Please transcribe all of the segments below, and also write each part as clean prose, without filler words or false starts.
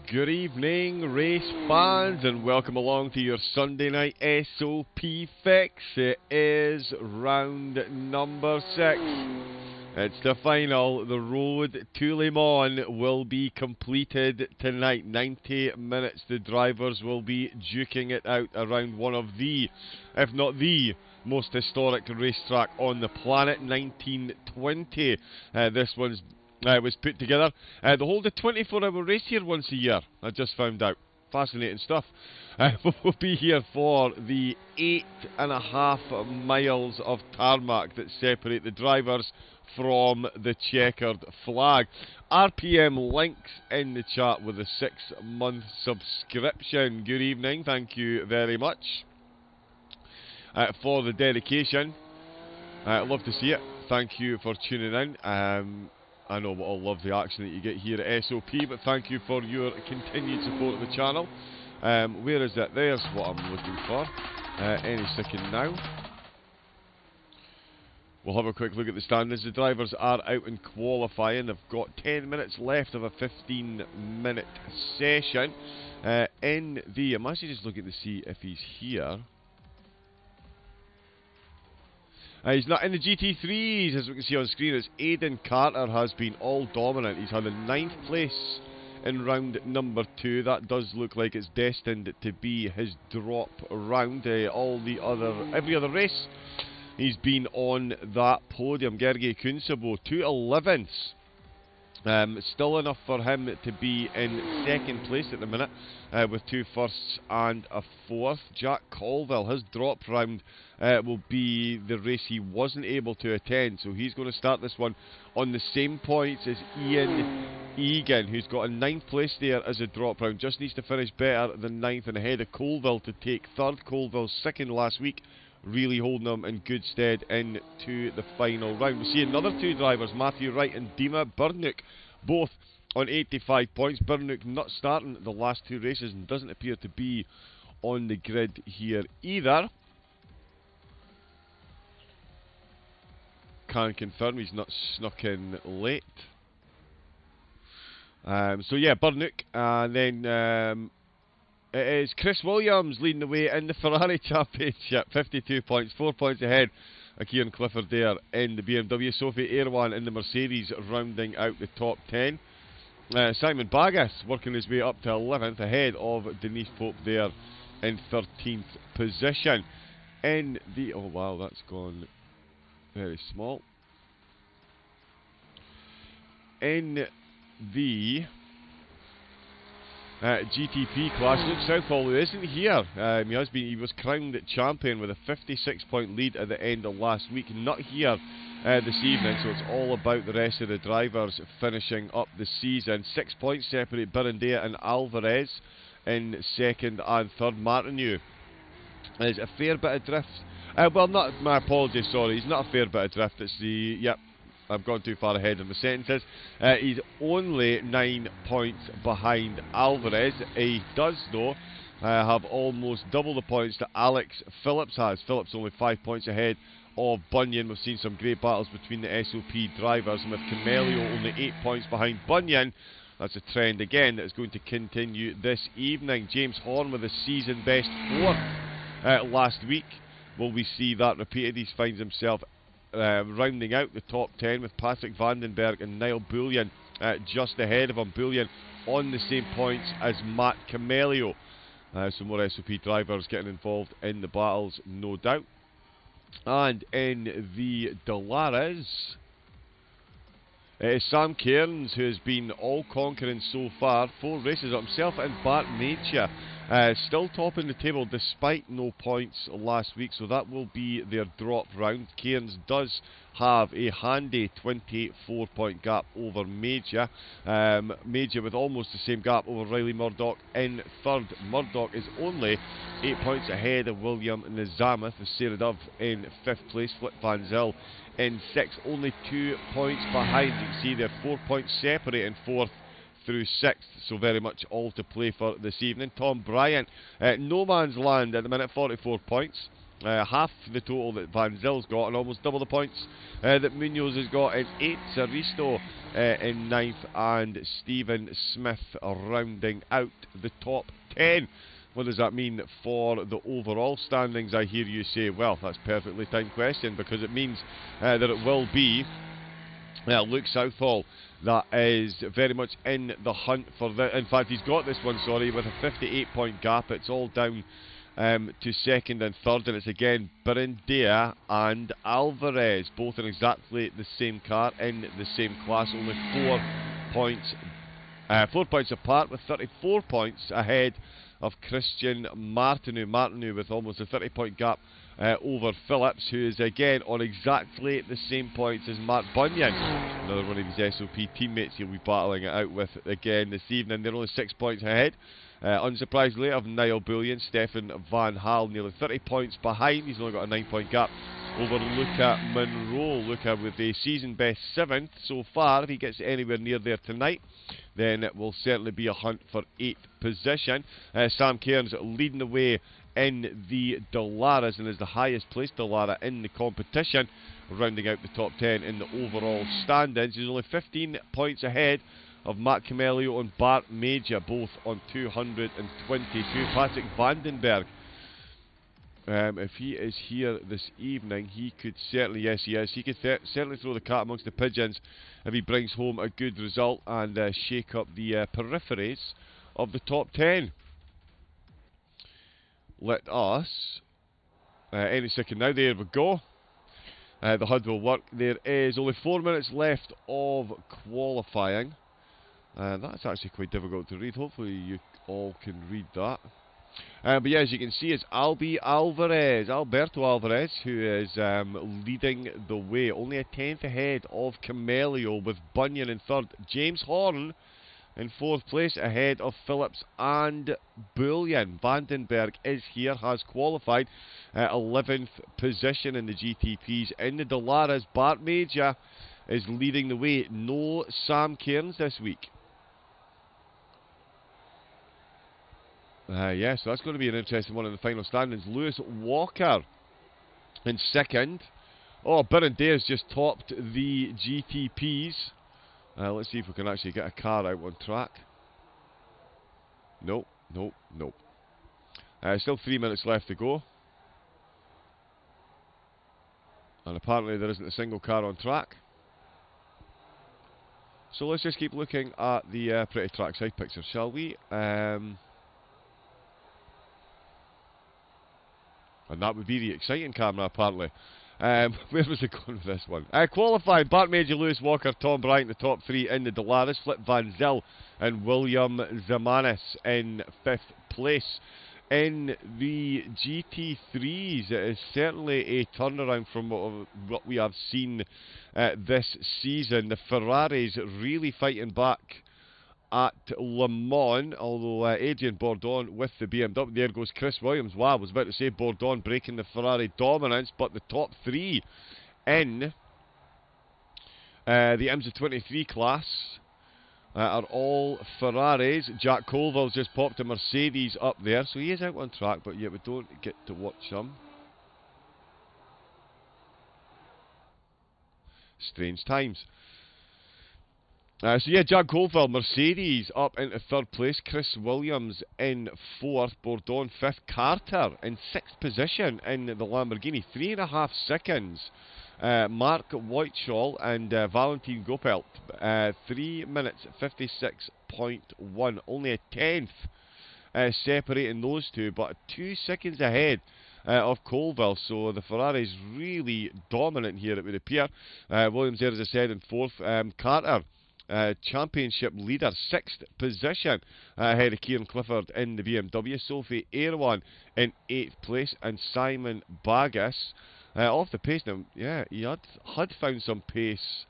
Good evening, race fans, and welcome along to your Sunday night SOP fix. It is round number 6. It's the final. The road to Le Mans will be completed tonight. 90 minutes. The drivers will be duking it out around one of the, if not the, most historic racetrack on the planet. 1920. This one's was put together. They hold a 24-hour race here once a year. I just found out. Fascinating stuff. We'll be here for the 8.5 miles of tarmac that separate the drivers from the checkered flag. RPM links in the chat with a 6-month subscription. Good evening. Thank you very much for the dedication. Love to see it. Thank you for tuning in. I know we all love the action that you get here at SOP, but thank you for your continued support of the channel. Where is it? There's what I'm looking for. Any second now. We'll have a quick look at the standings. The drivers are out in qualifying. They've got 10 minutes left of a 15-minute session. I'm actually just looking to see if he's here. He's not in the GT3s, as we can see on screen. It's Aidan Carter has been all dominant. He's had a 9th place in round number 2. That does look like it's destined to be his drop round. Every other race, he's been on that podium. Gergi Kunsabo, 2 11ths. Still enough for him to be in 2nd place at the minute, with 2 firsts and a 4th. Jack Colville, his drop round will be the race he wasn't able to attend, so he's going to start this one on the same points as Ian Egan, who's got a 9th place there as a drop round. Just needs to finish better than 9th and ahead of Colville to take 3rd. Colville's 2nd last week, really holding them in good stead into the final round. We see another 2 drivers, Matthew Wright and Dima Burnuk, both on 85 points. Burnuk not starting the last 2 races and doesn't appear to be on the grid here either. Can confirm he's not snuck in late. So yeah, Burnuk, and then it is Chris Williams leading the way in the Ferrari Championship, 52 points, 4 points ahead of Kieran Clifford there in the BMW. Sophie Erwan in the Mercedes rounding out the top 10. Simon Bagas working his way up to 11th ahead of Denise Pope there in 13th position. In the, oh wow, that's gone very small. In the GTP class, Luke Southall, who isn't here, he was crowned champion with a 56-point lead at the end of last week. Not here this evening, so it's all about the rest of the drivers finishing up the season. 6 points separate Birandea and Alvarez in 2nd and 3rd. Martineau is a fair bit of drift. Well, not, my apologies, sorry, he's not a fair bit of drift. It's the, yep, I've gone too far ahead in the sentences. He's only 9 points behind Alvarez. He does, though, have almost double the points that Alex Phillips has. Phillips only 5 points ahead of Bunyan. We've seen some great battles between the SOP drivers, and with Camelio only 8 points behind Bunyan. That's a trend, again, that is going to continue this evening. James Horn with a season best 4th last week. Will we see that repeated? He finds himself rounding out the top 10 with Patrick Vandenberg and Niall Bullion just ahead of him. Bullion on the same points as Matt Camelio. Some more SOP drivers getting involved in the battles, no doubt. And in the Delares, it is Sam Cairns who has been all-conquering so far. 4 races up himself and Bart Major. Still topping the table despite no points last week, so that will be their drop round. Cairns does have a handy 24-point gap over Major. Major with almost the same gap over Riley Murdoch in 3rd. Murdoch is only 8 points ahead of William Nizamith, with Sarah Dove in 5th place. Flip Van Zyl in 6th, only 2 points behind. You can see they're 4 points separate in 4th through 6th, so very much all to play for this evening. Tom Bryant, no man's land at the minute, 44 points. half the total that Van Zil's got, and almost double the points that Munoz has got in 8th. Aristo in 9th, and Stephen Smith rounding out the top 10. What does that mean for the overall standings, I hear you say? Well, that's a perfectly timed question, because it means that it will be Luke Southall that is very much in the hunt for the... In fact, he's got this one, sorry, with a 58-point gap. It's all down to second and third, and it's again Berendea and Alvarez, both in exactly the same car, in the same class, only 4 points apart, with 34 points ahead of Christian Martineau. Martineau with almost a 30-point gap over Phillips, who is again on exactly the same points as Mark Bunyan, another one of his SOP teammates he'll be battling it out with again this evening. They're only 6 points ahead. Unsurprisingly, of Niall Bullion, Stefan Van Hal nearly 30 points behind. He's only got a 9-point gap over Luca Monroe. Luca with a season best 7th so far. If he gets anywhere near there tonight, then it will certainly be a hunt for 8th position. Sam Cairns leading the way in the Dallara, and is the highest placed Dallara in the competition, rounding out the top 10 in the overall standings. He's only 15 points ahead of Matt Camelio and Bart Major, both on 222. Patrick Vandenberg, if he is here this evening, he could certainly, yes he is, he could certainly throw the cat amongst the pigeons if he brings home a good result and shake up the peripheries of the top 10. Let us, any second now, there we go. The HUD will work. There is only 4 minutes left of qualifying. That's actually quite difficult to read. Hopefully you all can read that. But yeah, as you can see, it's Alberto Alvarez, who is leading the way. Only a 10th ahead of Camelio, with Bunyan in 3rd. James Horn in 4th place, ahead of Phillips and Bullion. Vandenberg is here, has qualified. 11th position in the GTPs. In the Dallaras, Bart Major is leading the way. No Sam Cairns this week. Yeah, so that's going to be an interesting one in the final standings. Lewis Walker in 2nd. Oh, Berendea's just topped the GTPs. Let's see if we can actually get a car out on track. Nope, nope, nope. Still 3 minutes left to go. And apparently there isn't a single car on track. So let's just keep looking at the pretty trackside picture, shall we? And that would be the exciting camera, apparently. Where was it going with this one? Qualifying, Bart Major, Lewis Walker, Tom Bryant, the top 3 in the Dallaras. Flip Van Zyl and William Zamanis in 5th place. In the GT3s, it is certainly a turnaround from what we have seen this season. The Ferraris really fighting back at Le Mans, although Adrian Bourdon with the BMW. There goes Chris Williams. Wow, I was about to say Bourdon breaking the Ferrari dominance, but the top 3 in the IMSA 23 class are all Ferraris. Jack Colville's just popped a Mercedes up there, so he is out on track, but yet we don't get to watch him. Strange times. So yeah, Jack Colville, Mercedes up into 3rd place. Chris Williams in 4th. Bourdon 5th. Carter in 6th position in the Lamborghini. 3.5 seconds. Mark Whiteshall and Valentin Gopelt. 3 minutes 56.1. Only a 10th separating those two, but 2 seconds ahead of Colville. So the Ferrari's really dominant here, it would appear. Williams there, as I said, in 4th. Carter, championship leader, 6th position, ahead of Kieran Clifford in the BMW. Sophie Erwan in 8th place, and Simon Bagas off the pace. Now, yeah, he had found some pace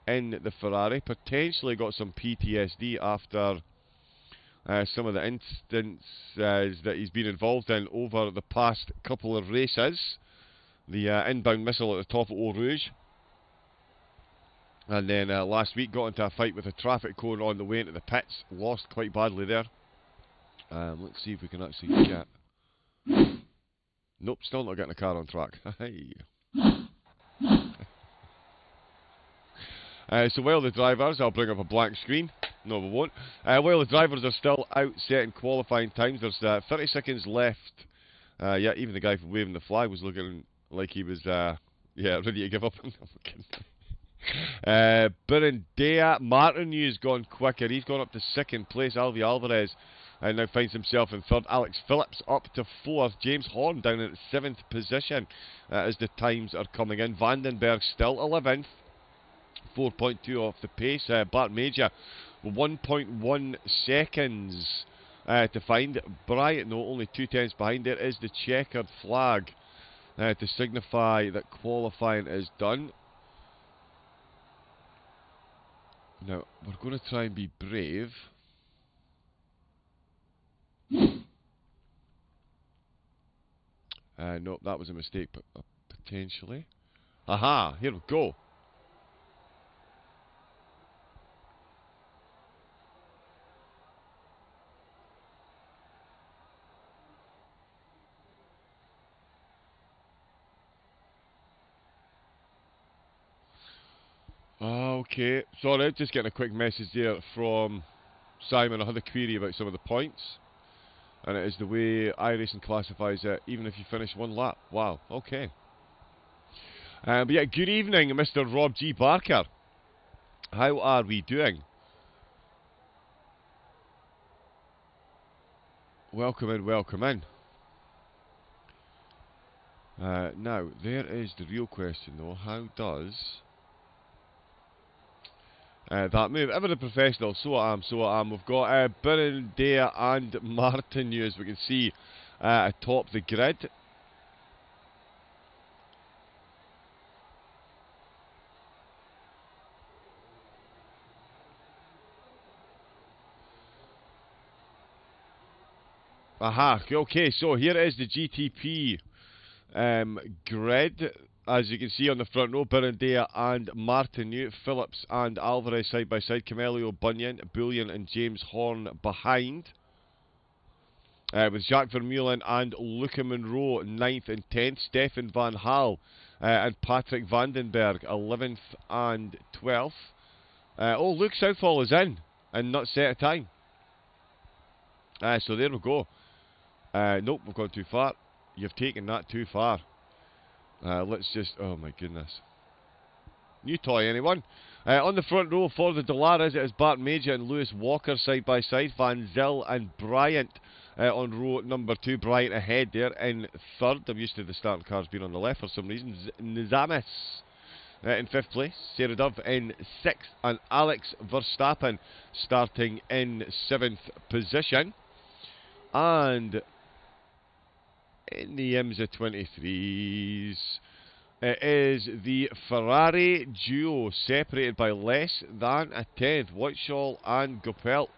in the Ferrari, potentially got some PTSD after some of the instances that he's been involved in over the past couple of races. The inbound missile at the top of Eau Rouge. And then last week got into a fight with a traffic cone on the way into the pits. Lost quite badly there. Let's see if we can actually get Nope, still not getting a car on track. Hey. So while the drivers, I'll bring up a blank screen. No, we won't. While the drivers are still out setting qualifying times, there's 30 seconds left. Yeah, even the guy waving the flag was looking like he was, yeah, ready to give up. Burundea Martinew's gone quicker. He's gone up to second place. Alvi Alvarez now finds himself in third. Alex Phillips up to fourth. James Horn down in seventh position as the times are coming in. Vandenberg still 11th. 4.2 off the pace. Bart Major 1.1 seconds to find. Bryant, no, only 2 tenths behind. There is the checkered flag to signify that qualifying is done. Now, we're going to try and be brave. No, that was a mistake, but potentially. Aha, here we go. Okay, sorry, just getting a quick message there from Simon. I had a query about some of the points, and it is the way iRacing classifies it, even if you finish one lap. Wow, okay. But yeah, good evening, Mr. Rob G. Barker. How are we doing? Welcome in, welcome in. Now, there is the real question though. How does that move? Ever a professional, so I am, so I am. We've got Burundea and Martineau, as we can see, atop the grid. Aha, okay, so here is the GTP grid. As you can see on the front row, Burundea and Martineau, Phillips and Alvarez side by side, Camelio, Bunyan, Bullion and James Horn behind. With Jacques Vermeulen and Luca Monroe 9th and 10th, Stefan Van Hal and Patrick Vandenberg 11th and 12th. Oh, Luke Southall is in and not set a time. So there we go. Nope, we've gone too far. You've taken that too far. Let's just... Oh my goodness. New toy, anyone? On the front row for the Dolares, it is Bart Major and Lewis Walker side by side. Van Zyl and Bryant on row number 2. Bryant ahead there in third. I'm used to the starting cars being on the left for some reason. Nizamis in 5th place. Sarah Dove in 6th. And Alex Verstappen starting in 7th position. And in the IMSA 23s, it is the Ferrari duo separated by less than a tenth. Whiteshall and Gopelt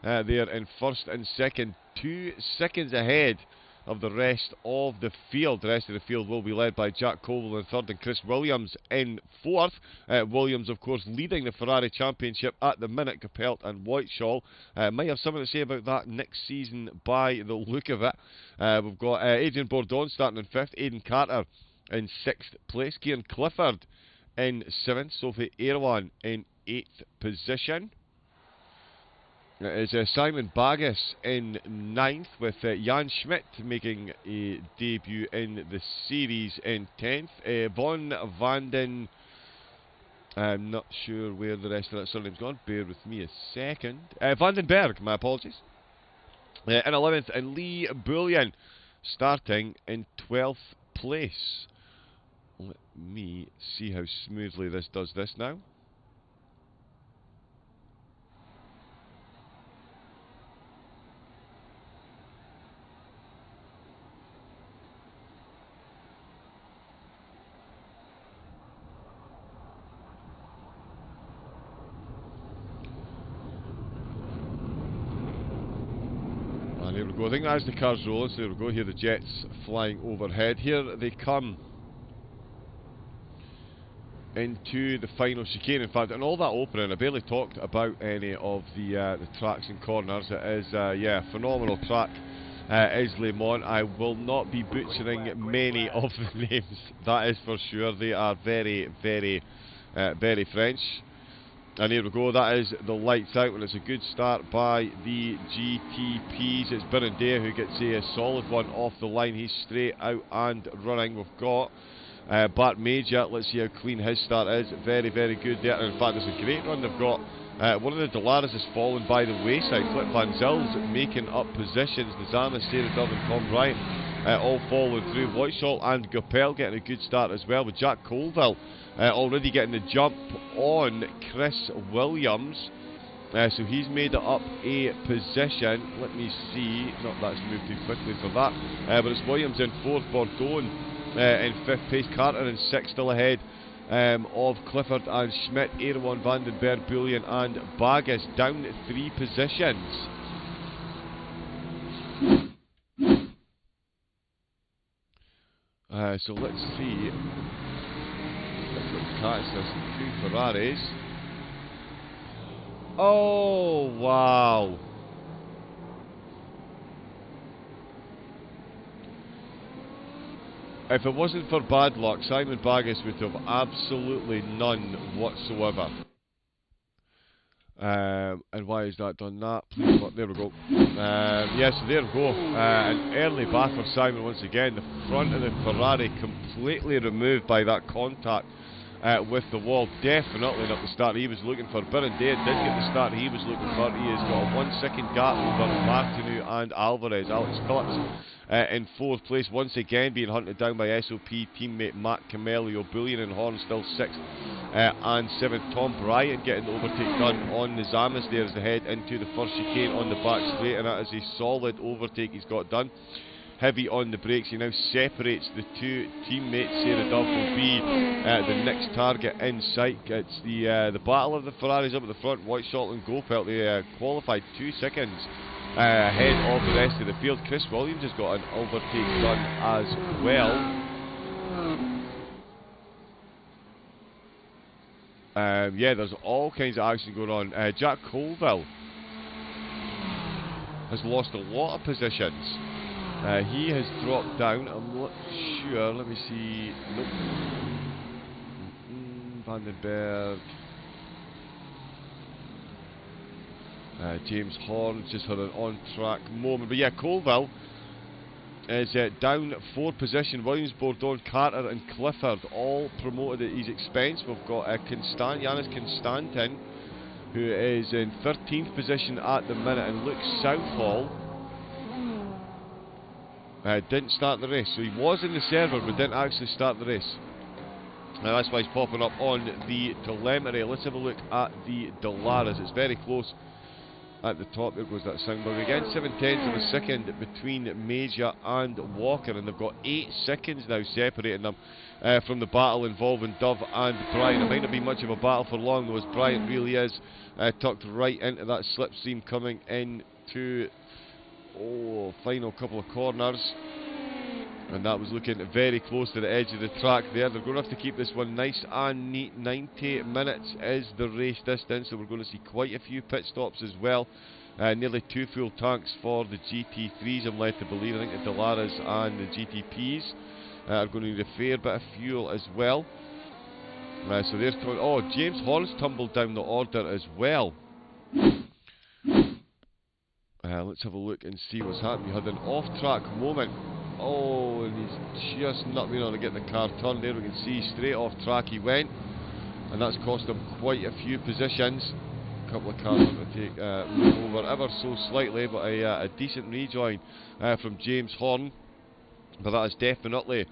there in first and second, 2 seconds ahead of the rest of the field. The rest of the field will be led by Jack Colville in third and Chris Williams in fourth. Williams, of course, leading the Ferrari Championship at the minute. Gopelt and Whiteshall might have something to say about that next season by the look of it. We've got Adrian Bourdon starting in fifth, Aidan Carter in 6th place, Kieran Clifford in 7th, Sophie Erwan in 8th position. It is Simon Baggis in 9th, with Jan Schmidt making a debut in the series in 10th. Von Vanden, I'm not sure where the rest of that surname's gone, bear with me a second. Vandenberg, my apologies, in 11th, and Lee Bullion starting in 12th place. Let me see how smoothly this does this now. And here we go. I think that's the cars rolling, so there we go. Here the jets flying overhead. Here they come into the final chicane. In fact, and all that opening, I barely talked about any of the tracks and corners. It is, yeah, phenomenal track is Le Mans. I will not be butchering many of the names, that is for sure. They are very, very, very French. And here we go, that is the lights out, and it's a good start by the GTPs. It's Birindia who gets a solid one off the line. He's straight out and running. We've got Bart Major. Let's see how clean his start is. Very, very good there. And in fact, there's a great run they've got. One of the Delaras has fallen by the wayside. Flip Van Zil's making up positions. Nizama, Sarah Dove and Tom Bryant all following through. Voidshaw and Gopel getting a good start as well, with Jack Colville already getting the jump on Chris Williams. So he's made it up a position. Let me see. No, that's moved too quickly for that. But it's Williams in 4th, Bourdon in 5th place, Carter in 6th, still ahead of Clifford and Schmidt, Erwan, Vandenberg, Bullion and Baggis down 3 positions. So let's see. Let's catch this. 2 Ferraris. Oh, wow. If it wasn't for bad luck, Simon Baggis would have absolutely none whatsoever. And why has that done that? Please, there we go. Yes, there we go. An early back for Simon once again. The front of the Ferrari completely removed by that contact with the wall. Definitely not the start he was looking for. Birindia didn't get the start he was looking for. He has got a 1 second gap over Martinu and Alvarez. Alex Phillips in 4th place, once again being hunted down by SOP teammate Matt Camelio. Bullion and Horn still 6th and 7th. Tom Bryant getting the overtake done on Nizamis there as they head into the first chicane on the back straight, and that is a solid overtake he's got done. Heavy on the brakes, he now separates the 2 teammates. Sarah Dove will be the next target in sight. It's the battle of the Ferraris up at the front. Whiteshot and Gopelt, they qualified 2 seconds ahead of the rest of the field. Chris Williams has got an overtake done as well. Yeah, there's all kinds of action going on. Jack Colville has lost a lot of positions. He has dropped down. I'm not sure. Let me see. Nope. Vandenberg. James Horn just had an on-track moment. But yeah, Colville is down 4 position. Williams, Bourdon, Carter and Clifford all promoted at his expense. We've got Yanis Constantin, who is in 13th position at the minute, and Luke Southall didn't start the race. So he was in the server but didn't actually start the race. Now that's why he's popping up on the telemetry. Let's have a look at the Delaras. It's very close at the top. There goes that soundbug again. 7/10 of a second between Major and Walker, and they've got 8 seconds now separating them from the battle involving Dove and Bryant. It might not be much of a battle for long though, as Bryant really is tucked right into that slipstream coming into final couple of corners. And that was looking very close to the edge of the track there. They're going to have to keep this one nice and neat. 90 minutes is the race distance, so we're going to see quite a few pit stops as well. Nearly 2 full tanks for the GT3s, I'm led to believe. I think the Delaras and the GTPs are going to need a fair bit of fuel as well. So there's... Oh, James Horn's tumbled down the order as well. Let's have a look and see what's happened. We had an off-track moment. Oh, and he's just not been able to get the car turned there. We can see straight off track he went, and that's cost him quite a few positions. A couple of cars going to take move over ever so slightly, but a decent rejoin from James Horn. But that has definitely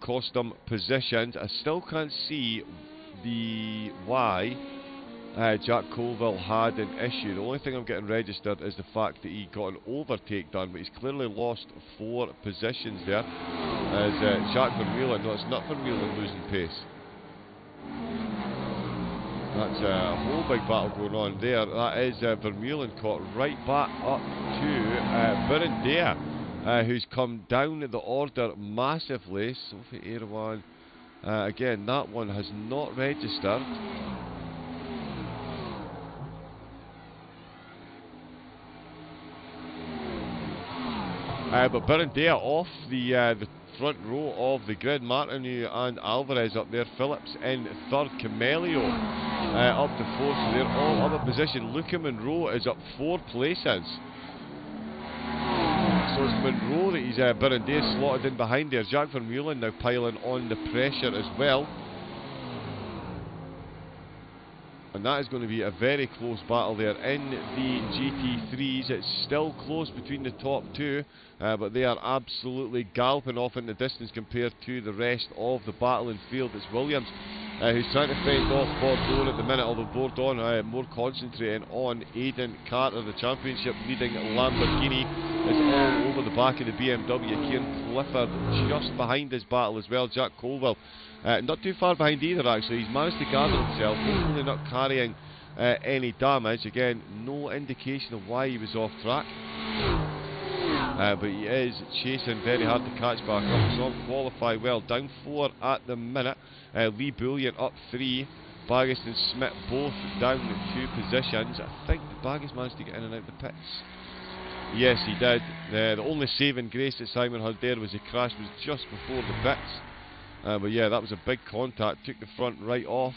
cost him positions. I still can't see why Jack Colville had an issue. The only thing I'm getting registered is the fact that he got an overtake done, but he's clearly lost 4 positions there. As Jacques Vermeulen, no, it's not Vermeulen losing pace. That's a whole big battle going on there. That is Vermeulen caught right back up to Birindia, who's come down the order massively. Sophie Erwan, again, that one has not registered. But Berendea off the front row of the grid. Martineau and Alvarez up there. Phillips in third. Camelio up to fourth. So they're all up a position. Luca Monroe is up 4 places. So it's Monroe that he's Berendea slotted in behind there. Jacques Vermeulen now piling on the pressure as well. And that is going to be a very close battle there in the GT3s. It's still close between the top 2, but they are absolutely galloping off in the distance compared to the rest of the battling field. It's Williams who's trying to fend off Bourdon at the minute, although Bourdon more concentrating on Aidan Carter. The championship leading Lamborghini is all over the back of the BMW. Kieran Clifford just behind his battle as well. Jack Colville not too far behind either, actually. He's managed to gather himself, hopefully not carrying any damage. Again, no indication of why he was off track. But he is chasing very hard to catch back up. Saw him qualify well. Down 4 at the minute. Lee Bullion up 3. Baggist and Smith both down 2 positions. I think Baggist managed to get in and out the pits. Yes, he did. The only saving grace that Simon had there was he crashed was just before the pits. But yeah, that was a big contact. Took the front right off.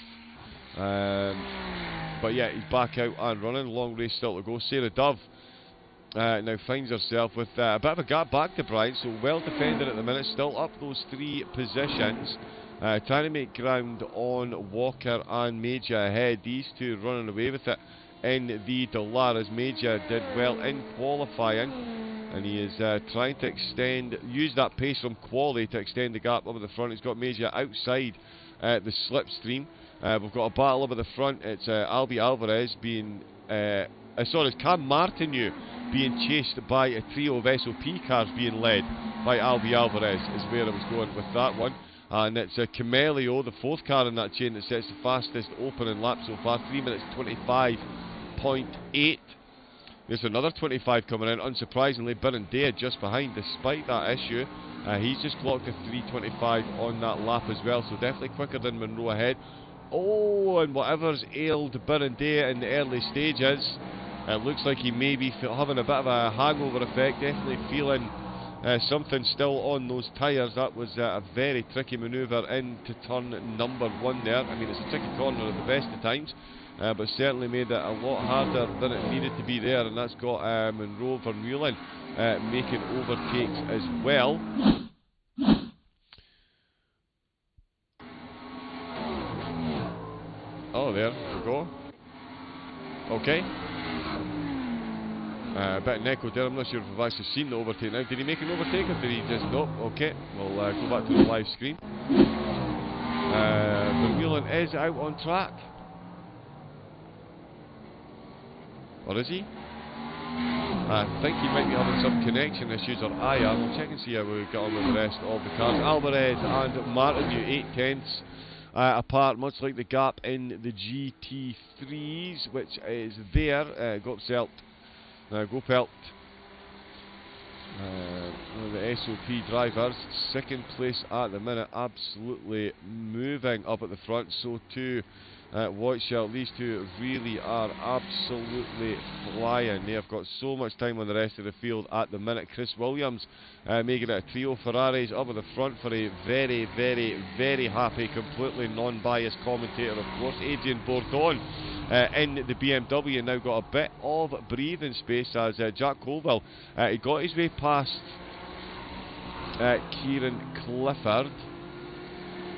But yeah, he's back out and running. Long race still to go. Sarah Dove now finds herself with a bit of a gap back to Bryant. So well defended at the minute. Still up those 3 positions. Trying to make ground on Walker and Major ahead. These two running away with it in the Dallara. Major did well in qualifying, and he is trying to use that pace from quality to extend the gap up at the front. He's got Major outside the slipstream. We've got a battle up at the front. It's Albi Alvarez being it's Cam Martineau being chased by a trio of SOP cars being led by Albi Alvarez is where I was going with that one. And it's Camelio, the 4th car in that chain, that sets the fastest opening lap so far, 3 minutes 25.8. There's another 25 coming in, unsurprisingly. Berendea just behind, despite that issue. He's just clocked a 3:25 on that lap as well, so definitely quicker than Monroe ahead. Oh, and whatever's ailed Berendea in the early stages, it looks like he may be having a bit of a hangover effect, definitely feeling something still on those tyres. That was a very tricky manoeuvre into turn number 1 there. I mean, it's a tricky corner at the best of times, but certainly made it a lot harder than it needed to be there, and that's got Monroe Vermeulen making overtakes as well. Oh, there we go. Okay. A bit of an echo there. I'm not sure if we've actually seen the overtake now. Did he make an overtake or did he just... Nope. Okay. We'll go back to the live screen. Vermeulen is out on track. Or is he? I think he might be having some connection issues, or I am. We'll check and see how we get on with the rest of the cars. Alvarez and Martineau 8/10 apart, much like the gap in the GT3s, which is there. Gopselt, one of the SOP drivers, 2nd place at the minute, absolutely moving up at the front. So too Whiteshell. These two really are absolutely flying. They have got so much time on the rest of the field at the minute. Chris Williams making it a trio. Ferraris up at the front for a very, very, very happy, completely non-biased commentator, of course. Adrian Bourdon in the BMW now got a bit of breathing space as Jack Colville he got his way past Kieran Clifford.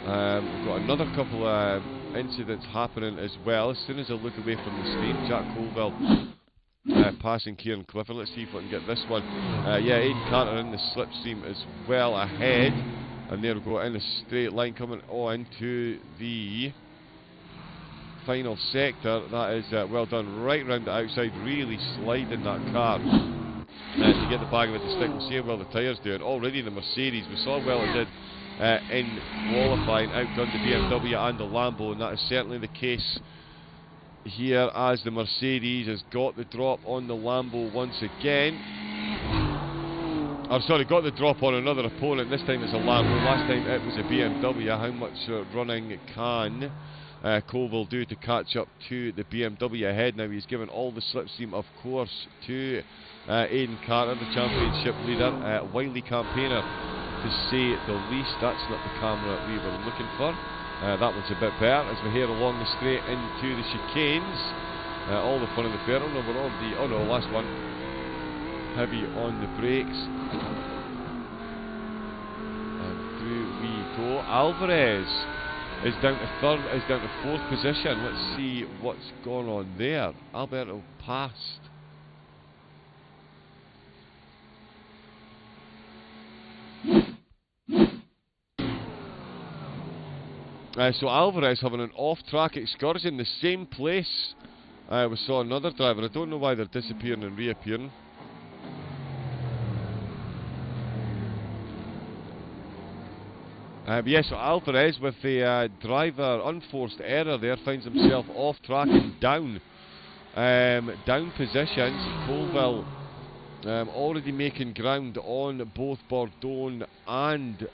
We've got another couple of incidents happening as well. As soon as I look away from the screen, Jack Colville passing Kieran Clifford. Let's see if I can get this one. Yeah, Aidan Carter in the slipstream as well ahead, and there we go in a straight line coming on into the final sector. That is well done, right round the outside, really sliding that car to get the bag of it to stick. We'll see how well the tyres doing. Already the Mercedes, we saw how well it did in qualifying, outdone the BMW and the Lambo, and that is certainly the case here as the Mercedes has got the drop on the Lambo once again. Oh, sorry, got the drop on another opponent. This time it's a Lambo. Last time it was a BMW. How much running can Colville do to catch up to the BMW ahead. Now he's given all the slipstream, of course, to Aidan Carter, the championship leader. Wily campaigner, to say the least. That's not the camera we were looking for. That one's a bit better as we head along the straight into the chicanes. All the fun in the fair. Oh no, we're already. Oh no, last one. Heavy on the brakes. And through we go. Alvarez is down to fourth position. Let's see what's going on there. Alberto passed. So Alvarez having an off-track excursion, the same place we saw another driver. I don't know why they're disappearing and reappearing. Yes, so Alvarez with the driver unforced error there finds himself off track and down positions. Colville already making ground on both Bourdon and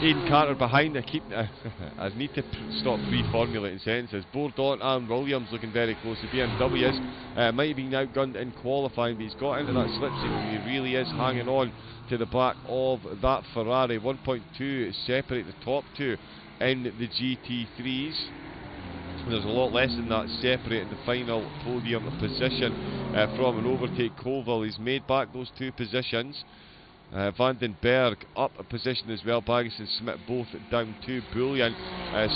Aidan Carter behind. I need to stop pre-formulating sentences. Bourdon and Williams looking very close. The BMWs might have been outgunned in qualifying, but he's got into that slipstream and he really is hanging on to the back of that Ferrari. 1.2 separate the top two in the GT3s. There's a lot less than that separating the final podium position from an overtake. Colville, he's made back those 2 positions. Vandenberg up a position as well. Baggis and Smith both down 2. Bullion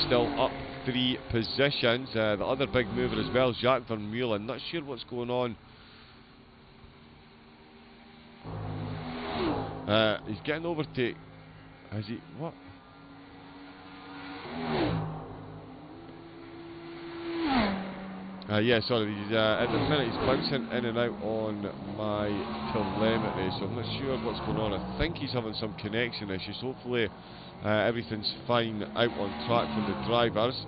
still up 3 positions. The other big mover as well, Jacques Vermeulen. Not sure what's going on. He's getting overtake. Has he? What? Yeah, sorry, at the minute he's bouncing in and out on my telemetry, so I'm not sure what's going on. I think he's having some connection issues. Hopefully everything's fine out on track for the drivers.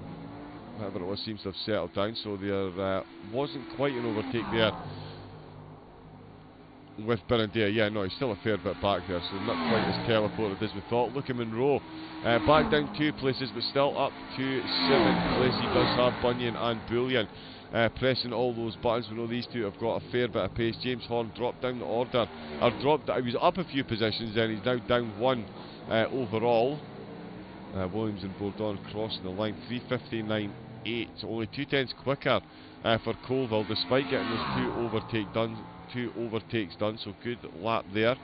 Whatever it was seems to have settled down, so there wasn't quite an overtake there with Berendier. Yeah, no, he's still a fair bit back there, so not quite as teleported as we thought. Look at Monroe, back down 2 places, but still up to 7th place. He does have Bunyan and Bullion pressing all those buttons. We know these two have got a fair bit of pace. James Horn dropped down the order, or dropped. He was up a few positions, then he's now down 1 overall. Williams and Bourdon crossing the line. 3:59.8, so only 2/10 quicker for Colville, despite getting those 2 overtakes done. So good lap there.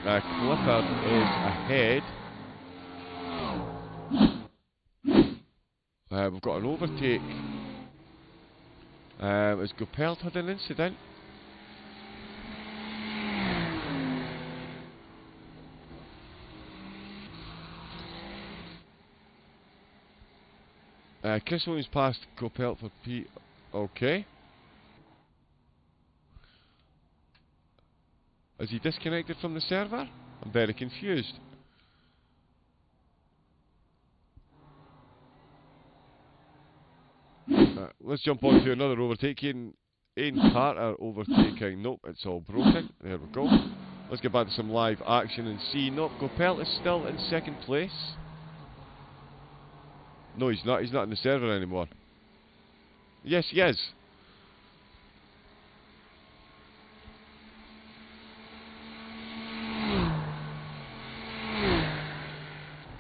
Clifford is ahead. We've got an overtake. Has Goppelt had an incident? Chris Williams passed Goppelt for P. Okay. Is he disconnected from the server? I'm very confused. Let's jump on to another overtake. Aidan Carter overtaking. Nope, it's all broken. There we go. Let's get back to some live action and see. Nope, Goppelt is still in 2nd place. No, he's not. He's not in the server anymore. Yes, he is.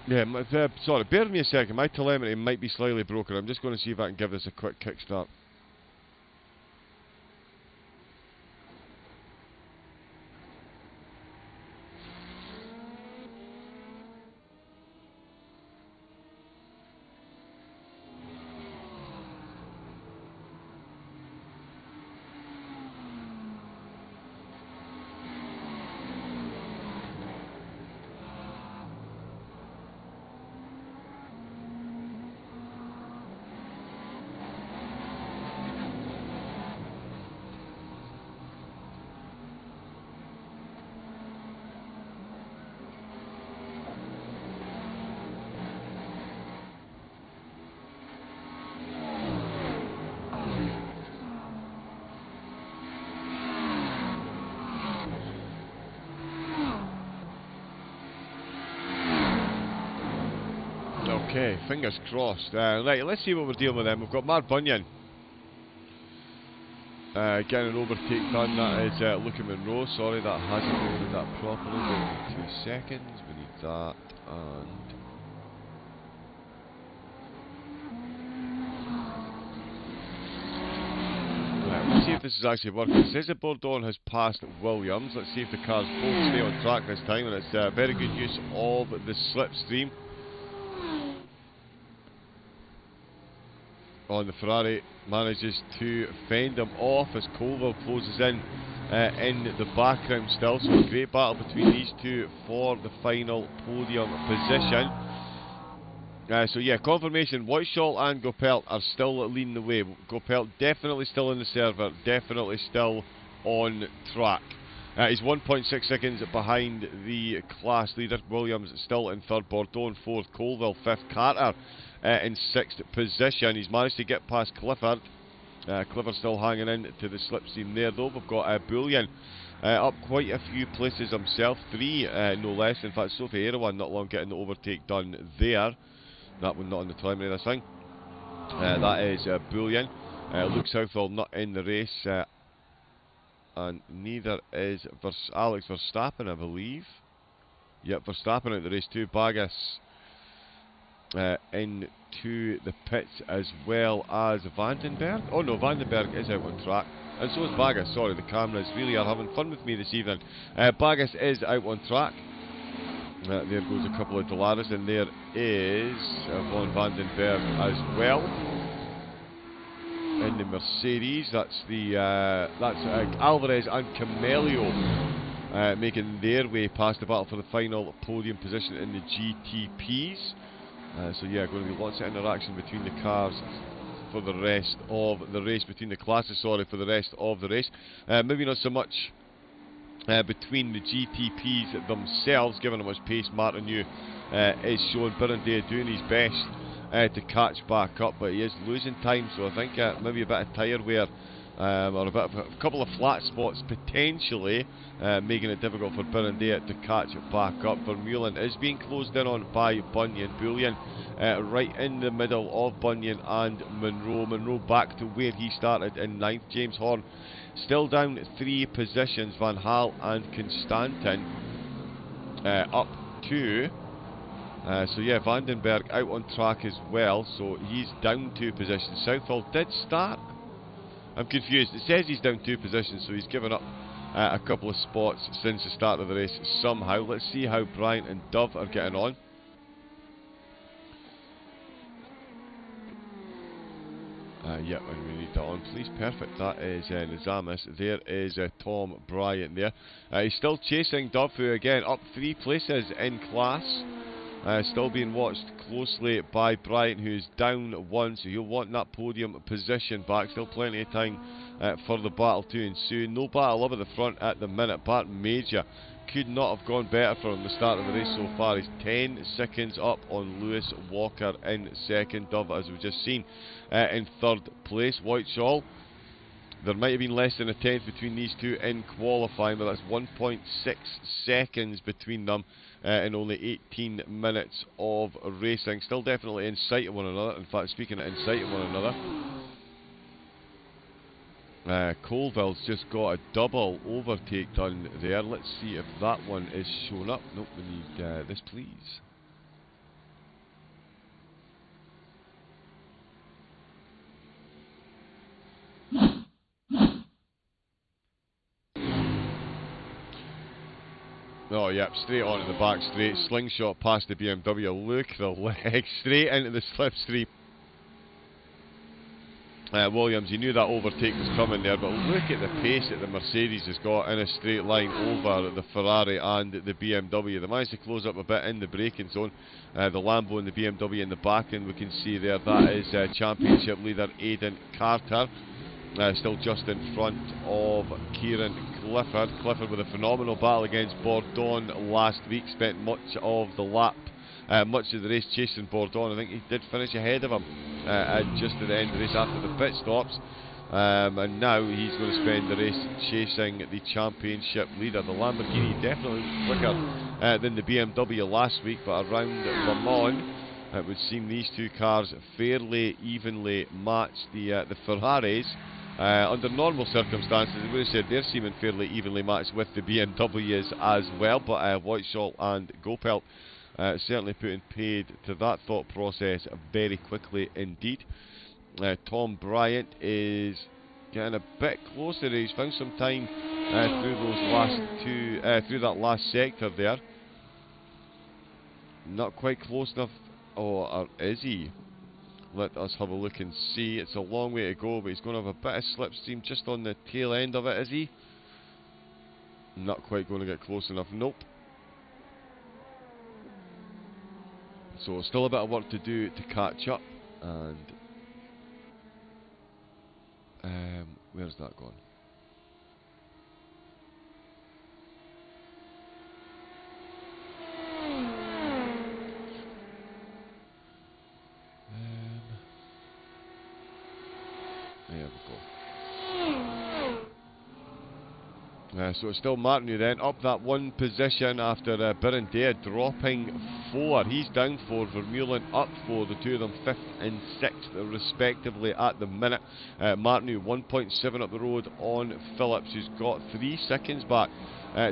Yeah, sorry, bear with me a second. My telemetry might be slightly broken. I'm just going to see if I can give this a quick kickstart. Okay, fingers crossed. Right, let's see what we're dealing with then. We've got Mark Bunyan getting an overtake done. That is Luke Monroe. Sorry, that hasn't loaded that properly. Give me 2 seconds. We need that. And right, let's see if this is actually working. It says that Bourdon has passed Williams. Let's see if the cars both stay on track this time. And it's very good use of the slipstream on the Ferrari. Manages to fend him off as Colville closes in the background still. So a great battle between these two for the final podium position. So yeah, confirmation, Whiteshall and Gopelt are still leading the way. Gopelt definitely still in the server, definitely still on track. He's 1.6 seconds behind the class leader. Williams still in third, Bourdon fourth, Colville fifth, Carter in sixth position. He's managed to get past Clifford. Clifford still hanging in to the slipstream there though. We've got Bullion up quite a few places himself, 3 no less. In fact, Sophie Erewhon not long getting the overtake done there. That one not in the primary this thing. That is Bullion. Luke Southall not in the race. And neither is Alex Verstappen, I believe. Yep, Verstappen out the race too. Bagas into the pits as well as Vandenberg. Oh no, Vandenberg is out on track. And so is Bagas. Sorry, the cameras really are having fun with me this evening. Bagas is out on track. There goes a couple of Delaras, and there is Von Vandenberg as well. In the Mercedes, that's Alvarez and Camelio making their way past the battle for the final podium position in the GTPs. So yeah, going to be lots of interaction between the cars for the rest of the race, between the classes, sorry, for the rest of the race. Maybe not so much between the GTPs themselves, given how much pace Martineau is showing. Birandet doing his best to catch back up, but he is losing time, so I think maybe a bit of tyre wear or a couple of flat spots potentially making it difficult for Birandet to catch it back up. Vermeulen is being closed in on by Bunyan. Bullion right in the middle of Bunyan and Monroe. Monroe back to where he started in 9th. James Horn still down 3 positions. Van Hal and Constantin up 2. So yeah, Vandenberg out on track as well, so he's down 2 positions. Southall did start. I'm confused. It says he's down 2 positions, so he's given up a couple of spots since the start of the race somehow. Let's see how Bryant and Dove are getting on. Yep, and we need that on, please. Perfect. That is Nizamis. There is Tom Bryant there. He's still chasing Dove, who again up 3 places in class. Still being watched closely by Bryant, who's down 1, so he'll want that podium position back. Still plenty of time for the battle to ensue. No battle up at the front at the minute. Bart Major could not have gone better for him the start of the race so far. He's 10 seconds up on Lewis Walker in second. Dove, as we've just seen, in third place. Whiteshall, there might have been less than a tenth between these two in qualifying, but that's 1.6 seconds between them in only 18 minutes of racing. Still definitely in sight of one another. In fact, speaking of in sight of one another, Colville's just got a double overtake done there. Let's see if that one is shown up. Nope, we need this, please. Oh, yep, straight onto the back straight, slingshot past the BMW. Look, the leg straight into the slipstream. Williams, you knew that overtake was coming there, but look at the pace that the Mercedes has got in a straight line over the Ferrari and the BMW. They managed to close up a bit in the braking zone. The Lambo and the BMW in the back, and we can see there that is championship leader Aidan Carter. Still just in front of Kieran Clifford. Clifford with a phenomenal battle against Bourdon last week. Spent much of the lap, much of the race chasing Bourdon. I think he did finish ahead of him just at the end of the race after the pit stops. And now he's going to spend the race chasing the championship leader. The Lamborghini definitely quicker than the BMW last week, but around Le Mans, It would seem these two cars fairly evenly match the Ferraris. Under normal circumstances, I would have said they're seeming fairly evenly matched with the BMWs as well, but Whiteshall and Gopelt certainly putting paid to that thought process very quickly indeed. Tom Bryant is getting a bit closer. He's found some time through those last two, through that last sector there. Not quite close enough. Or is he? Let us have a look and see. It's a long way to go, but he's going to have a bit of slipstream just on the tail end of it, is he? Not quite going to get close enough. Nope. So still a bit of work to do to catch up. And where's that gone? There we go. So it's still Martinu then, up that one position after Birindea dropping 4. He's down 4, Vermeulen up 4, the two of them 5th and 6th respectively at the minute. Martinu 1.7 up the road on Phillips, who's got 3 seconds back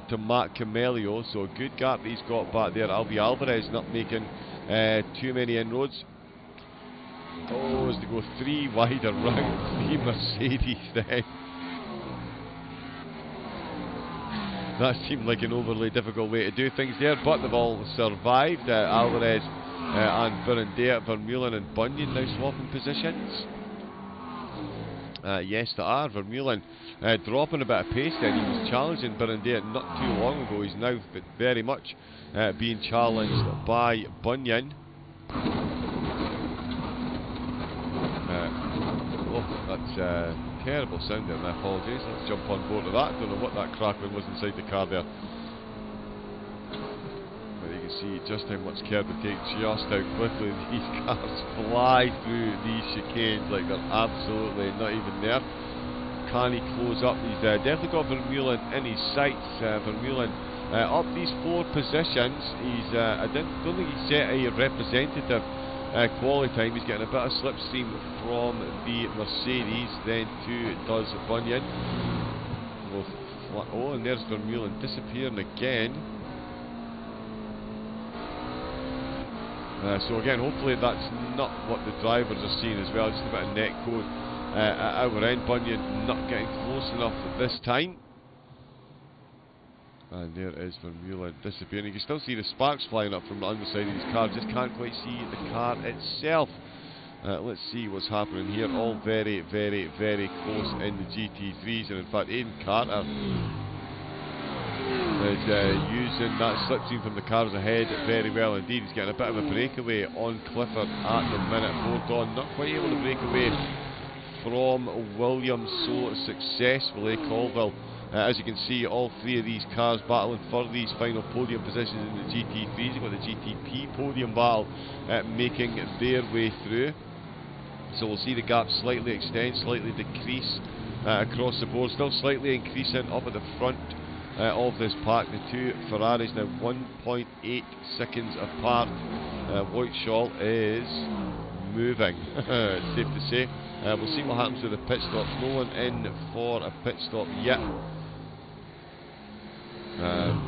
to Matt Camelio, so a good gap that he's got back there. Albi Alvarez not making too many inroads. Oh, as they go 3 wide around 3 Mercedes then. That seemed like an overly difficult way to do things there, but they've all survived. Alvarez and Birindea, Vermeulen and Bunyan now swapping positions. Yes, they are. Vermeulen dropping a bit of pace then. He was challenging Birindea not too long ago. He's now very much being challenged by Bunyan. That's terrible sound there, my apologies. Let's jump on board with that. Don't know what that crackling was inside the car there. But you can see just how much curb it takes, just how quickly these cars fly through these chicanes like they're absolutely not even there. Can he close up? He's definitely got Vermeulen in his sights. Vermeulen up these 4 positions. I don't think he's set a representative quality time. He's getting a bit of slipstream from the Mercedes, then too does Bunyan. Oh, and there's Vermeulen disappearing again. So again, hopefully that's not what the drivers are seeing as well, just a bit of net code at our end. Bunyan not getting close enough this time. And there is Vermeulen disappearing. You can still see the sparks flying up from the underside of his car, just can't quite see the car itself. Let's see what's happening here. All very, very, very close in the GT3s, and in fact Aidan Carter is using that slipstream from the cars ahead very well indeed. He's getting a bit of a breakaway on Clifford at the minute. Bordon not quite able to break away from Williams so successfully. Colville, as you can see, all 3 of these cars battling for these final podium positions in the GT3s. You've got the GTP podium battle making their way through. So we'll see the gap slightly extend, slightly decrease across the board. Still slightly increasing up at the front of this pack. The 2 Ferraris now 1.8 seconds apart. Whiteshall is moving, it's safe to say. We'll see what happens with the pit stops. No one in for a pit stop yet.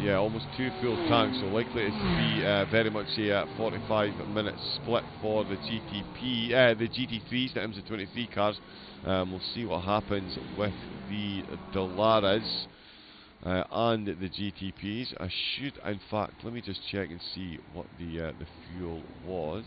Yeah, almost 2 full tanks, so likely to be very much a 45-minute split for the GTP, the GT3s, the IMSA23 cars. We'll see what happens with the Delaras and the GTPs. I should, in fact, let me just check and see what the fuel was.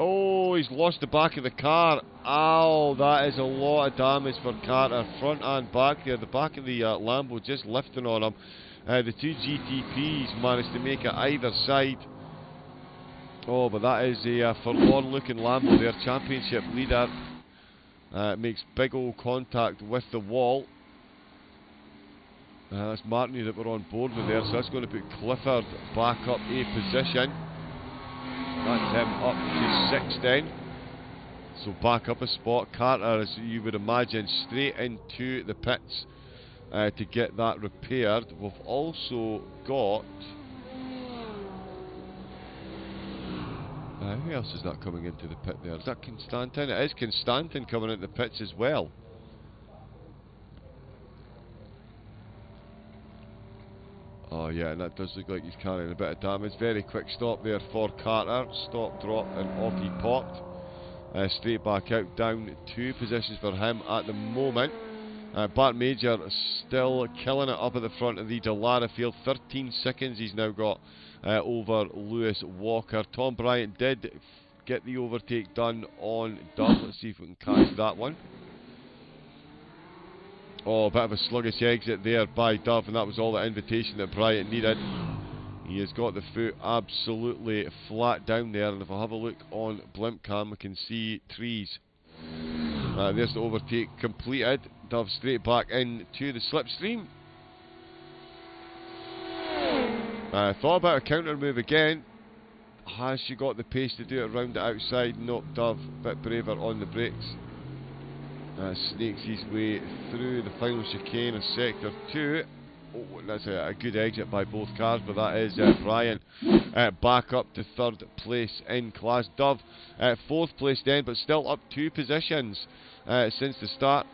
Oh, he's lost the back of the car. Ow, that is a lot of damage for Carter. Front and back there. The back of the Lambo just lifting on him. The 2 GTPs managed to make it either side. Oh, but that is a forlorn looking Lambo there. Championship leader. Makes big old contact with the wall. That's Martinu that we're on board with there. So that's going to put Clifford back up a position. That's him up to 6th then. So back up a spot. Carter, as you would imagine, straight into the pits. to get that repaired. We've also got... who else is that coming into the pit there? Is that Constantin? It is Constantin coming into the pits as well. Oh yeah, and that does look like he's carrying a bit of damage. Very quick stop there for Carter. Stop, drop, and off he popped. Straight back out, down 2 positions for him at the moment. Bart Major still killing it up at the front of the Dallara field. 13 seconds he's now got over Lewis Walker. Tom Bryant did get the overtake done on Dove. Let's see if we can catch that one. Oh, a bit of a sluggish exit there by Dove, and that was all the invitation that Bryant needed. He has got the foot absolutely flat down there, and if I have a look on blimp cam, we can see trees. There's the overtake completed. Dove straight back into the slipstream. Thought about a counter move again. Has she got the pace to do it round the outside? Nope, Dove a bit braver on the brakes. Snakes his way through the final chicane of sector 2. Oh, that's a good exit by both cars, but that is Brian back up to 3rd place in class. Dove 4th place then, but still up 2 positions since the start.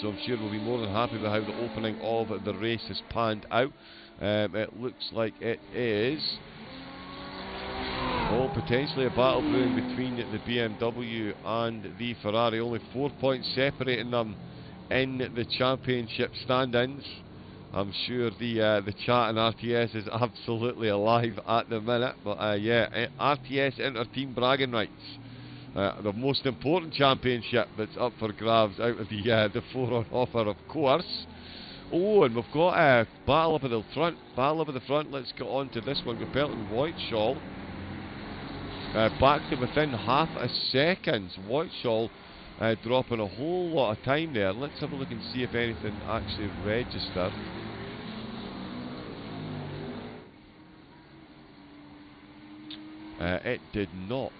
So I'm sure we'll be more than happy with how the opening of the race has panned out. It looks like it is potentially a battle brewing between the BMW and the Ferrari. Only 4 points separating them in the championship standings. I'm sure the chat and RTS is absolutely alive at the minute. But yeah, RTS Inter-Team bragging rights. The most important championship that's up for grabs out of the 4 on offer, of course. Oh, and we've got a battle up at the front. Let's get on to this one. Goupelt and Whiteshall. Back to within half a second. Whiteshall dropping a whole lot of time there. Let's have a look and see if anything actually registered. It did not.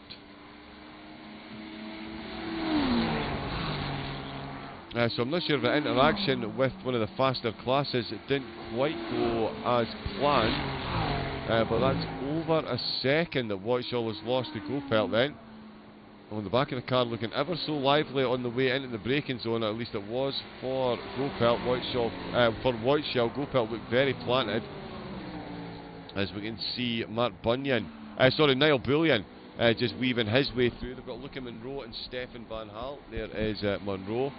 So I'm not sure if the interaction with one of the faster classes it didn't quite go as planned, but that's over a second that Whiteshall has lost to Goupelt then. On the back of the car looking ever so lively on the way into the braking zone, at least it was for Goupelt. Whiteshall, Goupelt looked very planted, as we can see Niall Bullion just weaving his way through. They've got Luca Monroe and Stefan Van Hal. There is Monroe.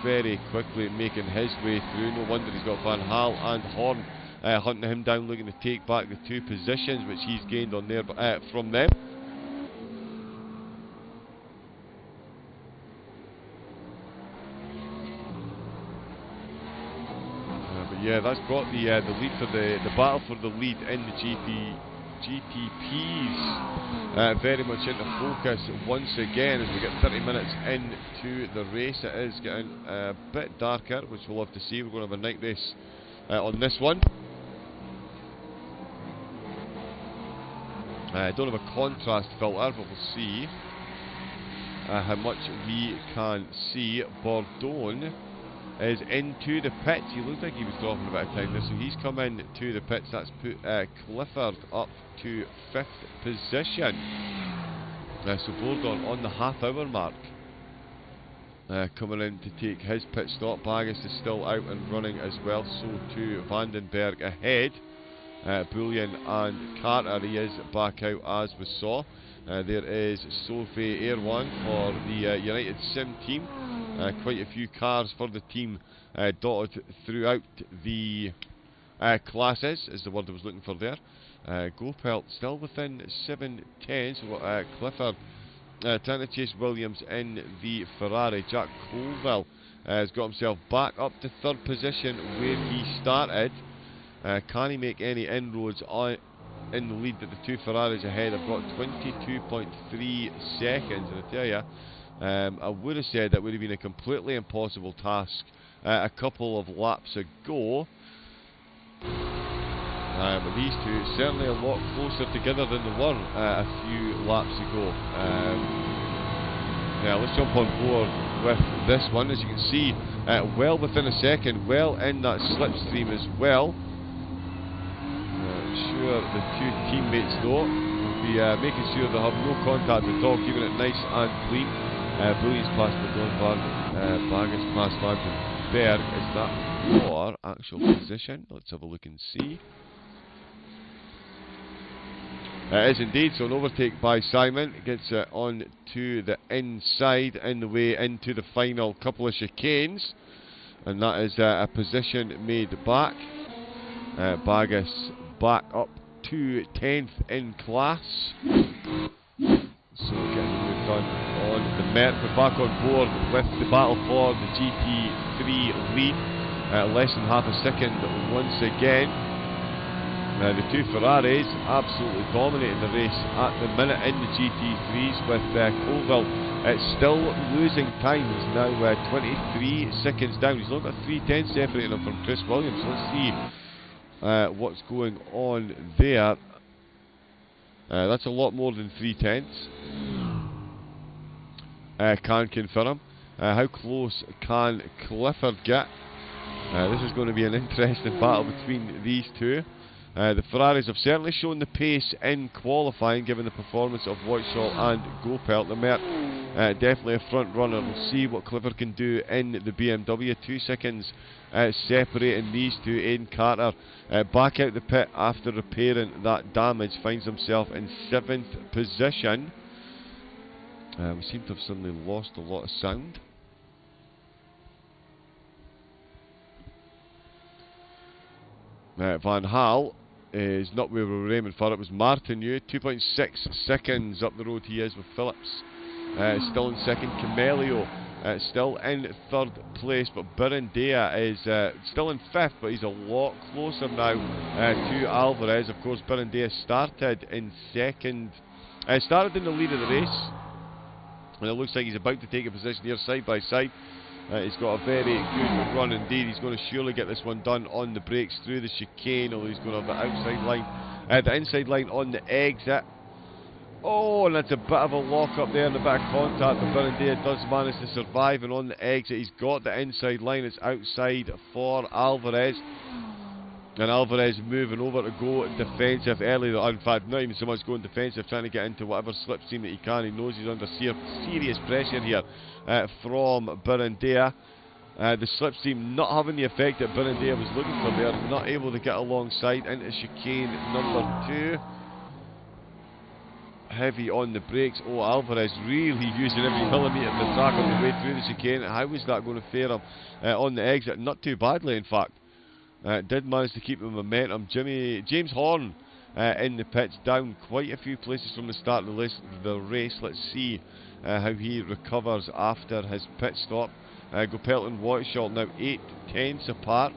Very quickly making his way through. No wonder he's got Van Hal and Horn hunting him down, looking to take back the 2 positions which he's gained on there from them. But yeah, that's brought the lead for the battle for the lead in the GTPs very much into focus once again as we get 30 minutes into the race. It is getting a bit darker, which we'll have to see. We're going to have a night race on this one. I don't have a contrast filter, but we'll see how much we can see. Bourdon is into the pits. He looked like he was dropping a bit of time there, so he's come in to the pits. That's put Clifford up to 5th position. So Bourdon on the half-hour mark, coming in to take his pit stop. Baggis is still out and running as well, so too Vandenberg ahead. Bullion and Carter, he is back out as we saw. There is Sophie Erwan for the United Sim team. Quite a few cars for the team dotted throughout the classes, is the word I was looking for there. Goupelt still within 7/10, so we've got Clifford trying to chase Williams in the Ferrari. Jack Colville has got himself back up to 3rd position where he started. Can he make any inroads in the lead that the 2 Ferraris ahead have got? 22.3 seconds, and I tell you, I would have said that would have been a completely impossible task a couple of laps ago. But these two certainly a lot closer together than they were a few laps ago. Now let's jump on board with this one. As you can see, well within a second, well in that slipstream as well. I'm sure the two teammates though will be making sure they have no contact at all, keeping it nice and clean. Brilliant's past the Glenbarn, Baggins past Van den Berg. Is that for actual position? Let's have a look and see. It is indeed, so an overtake by Simon gets it on to the inside, in the way into the final couple of chicanes, and that is a position made back. Baggis back up to 10th in class, so getting the move done on the Merc. We're back on board with the battle for the GT3 lead, less than half a second once again. The two Ferraris absolutely dominating the race at the minute in the GT3s, with Colville still losing time. He's now 23 seconds down. He's only got 3 tenths separating him from Chris Williams. So let's see what's going on there. That's a lot more than 3 tenths. Can confirm. How close can Clifford get? This is going to be an interesting battle between these two. The Ferraris have certainly shown the pace in qualifying, given the performance of Whiteshall and Gopelt. The Merc definitely a front runner. We'll see what Clifford can do in the BMW. 2 seconds separating these two. Aidan Carter back out the pit after repairing that damage, finds himself in 7th position. We seem to have suddenly lost a lot of sound. Van Hal is not where we were aiming for. It was Martineau, 2.6 seconds up the road he is with Phillips. Still in second. Camelio still in 3rd place, but Birindea is still in 5th, but he's a lot closer now to Alvarez. Of course, Birindea started in 2nd, started in the lead of the race, and it looks like he's about to take a position here side by side. He's got a very good run indeed. He's going to surely get this one done on the brakes through the chicane, although he's going to have the outside line, the inside line on the exit. Oh, and that's a bit of a lock up there in the back contact, but Birindea does manage to survive, and on the exit he's got the inside line. It's outside for Alvarez, and Alvarez moving over to go defensive early. In fact, not even so much going defensive, trying to get into whatever slipstream that he can. He knows he's under serious pressure here from Birindea. The slipstream not having the effect that Birindea was looking for there. Not able to get alongside into chicane number 2. Heavy on the brakes. Oh, Alvarez really using every millimetre of the track on the way through the chicane. How was that going to fare him on the exit? Not too badly, in fact. Did manage to keep the momentum. James Horn in the pits, down quite a few places from the start of the race. Let's see how he recovers after his pit stop. Gopelt and Whiteshall now 8 tenths apart,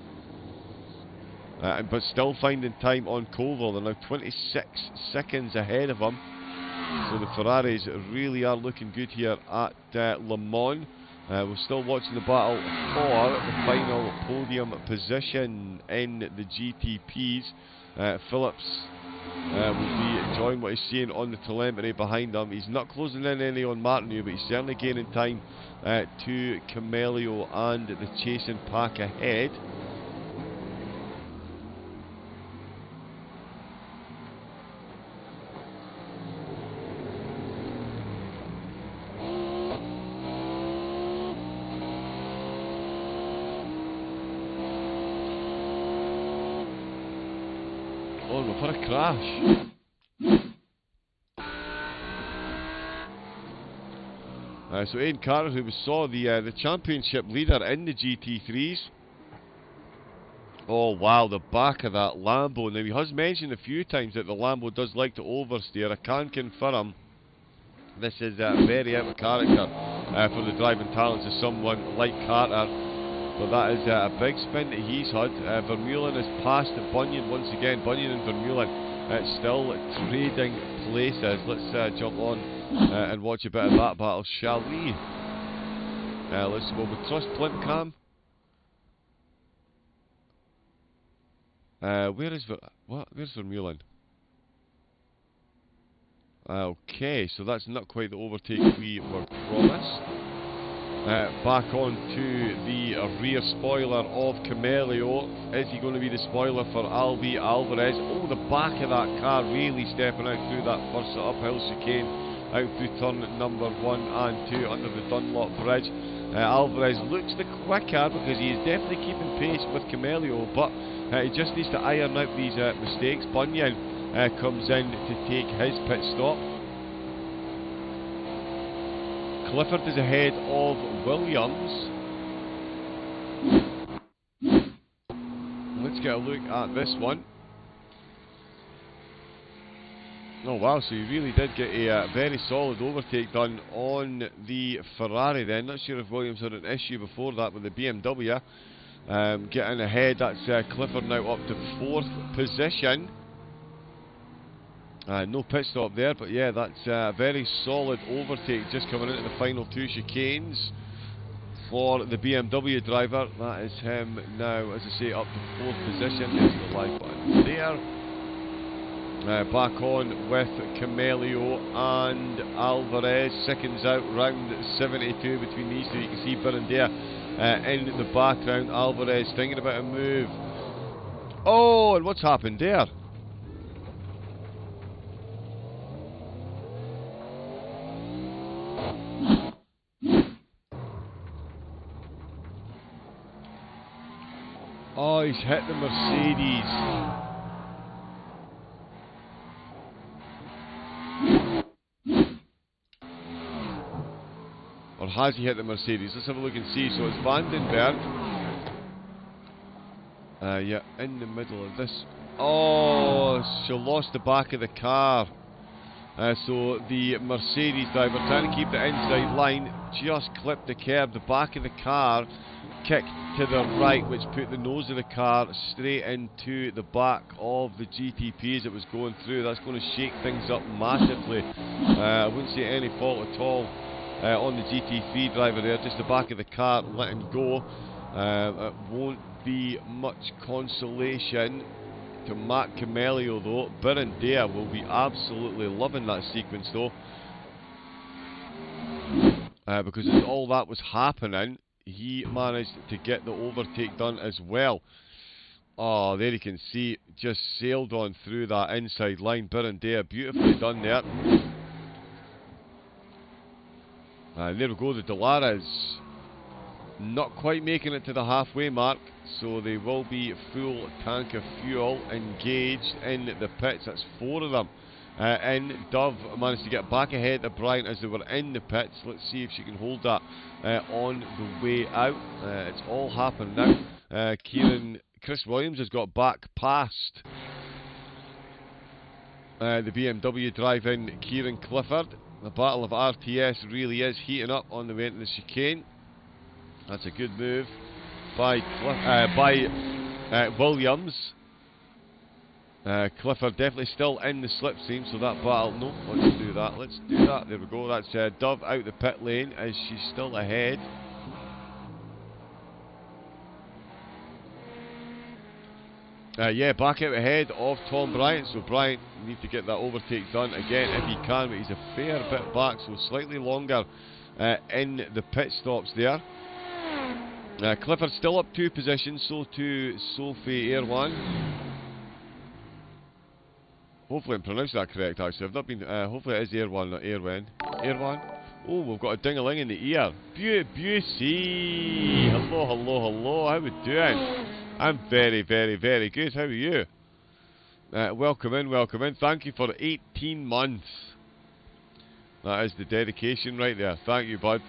but still finding time on Colville. They're now 26 seconds ahead of him. So the Ferraris really are looking good here at Le Mans. We're still watching the battle for the final podium position in the GTPs. Phillips will be enjoying what he's seeing on the telemetry behind him. He's not closing in any on Martineau, but he's certainly gaining time to Camelio and the chasing pack ahead. Oh, we've had a crash. So Aidan Carter, who we saw the championship leader in the GT3s. Oh wow, the back of that Lambo. Now he has mentioned a few times that the Lambo does like to oversteer. I can confirm this is very out of character for the driving talents of someone like Carter. But that is a big spin that he's had. Vermeulen has passed Bunyan once again. Bunyan and Vermeulen still trading places. Let's jump on and watch a bit of that battle, shall we? Let's go with Trust Plimp Cam. Where's Vermeulen? Okay, so that's not quite the overtake we were promised. Back on to the rear spoiler of Camelio. Is he going to be the spoiler for Albi Alvarez? Oh, the back of that car really stepping out through that first uphill chicane, out through turn number 1 and 2 under the Dunlop Bridge. Alvarez looks the quicker because he is definitely keeping pace with Camelio, but he just needs to iron out these mistakes. Bunyan comes in to take his pit stop. Clifford is ahead of Williams. Let's get a look at this one. Oh wow, so he really did get a very solid overtake done on the Ferrari then. Not sure if Williams had an issue before that with the BMW. Getting ahead, that's Clifford now up to 4th position. No pit stop there, but yeah, that's a very solid overtake just coming into the final 2 chicanes for the BMW driver. That is him now, as I say, up to 4th position. There's the live button there. Back on with Camelio and Alvarez. Seconds out, round 72 between these two. You can see Berendea in the background. Alvarez thinking about a move. Oh, and what's happened there? Oh, he's hit the Mercedes. Or has he hit the Mercedes? Let's have a look and see. So it's Vandenberg. Yeah, in the middle of this. Oh, she lost the back of the car. So the Mercedes driver, trying to keep the inside line, just clipped the curb. The back of the car kicked to the right, which put the nose of the car straight into the back of the GTP as it was going through. That's going to shake things up massively. I wouldn't say any fault at all on the GT3 driver there, just the back of the car letting go. It won't be much consolation to Matt Camelio though. Berendea will be absolutely loving that sequence though, because as all that was happening, he managed to get the overtake done as well. Oh, there you can see, just sailed on through that inside line. Berendea, beautifully done there. And there we go, the Dallara is not quite making it to the halfway mark, so they will be full tank of fuel engaged in the pits. That's 4 of them. And Dove managed to get back ahead of Bryant as they were in the pits. Let's see if she can hold that on the way out. It's all happened now. Chris Williams has got back past the BMW driving Kieran Clifford. The battle of RTS really is heating up on the way into the chicane. That's a good move by Williams. Clifford definitely still in the slipstream, so that battle, no, let's do that, there we go. That's Dove out the pit lane as she's still ahead. Yeah, back out ahead of Tom Bryant, so Bryant needs to get that overtake done again if he can, but he's a fair bit back, so slightly longer in the pit stops there. Clifford still up 2 positions, so too Sophie Erwan. Hopefully I'm pronouncing that correct actually. I've not been, hopefully it is Erwan, not Erwan. Erwan? Oh, we've got a ding-a-ling in the ear. Busey! Hello, hello, hello, how we doing? I'm very, very, very good. How are you? Welcome in, welcome in. Thank you for 18 months. That is the dedication right there. Thank you, bud.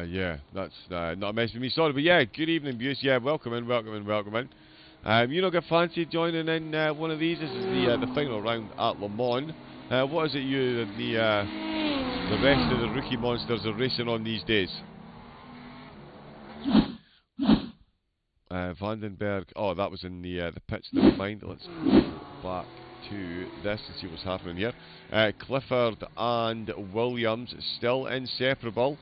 Yeah, that's not a mess with me. Sorry, but yeah, good evening, Buse. Yeah, welcome in, welcome in, welcome in. You not get fancy joining in one of these? This is the final round at Le Mans. What is it you and the rest of the rookie monsters are racing on these days? Vandenberg. Oh, that was in the pits. Never mind. Let's go back to this and see what's happening here. Clifford and Williams still inseparable.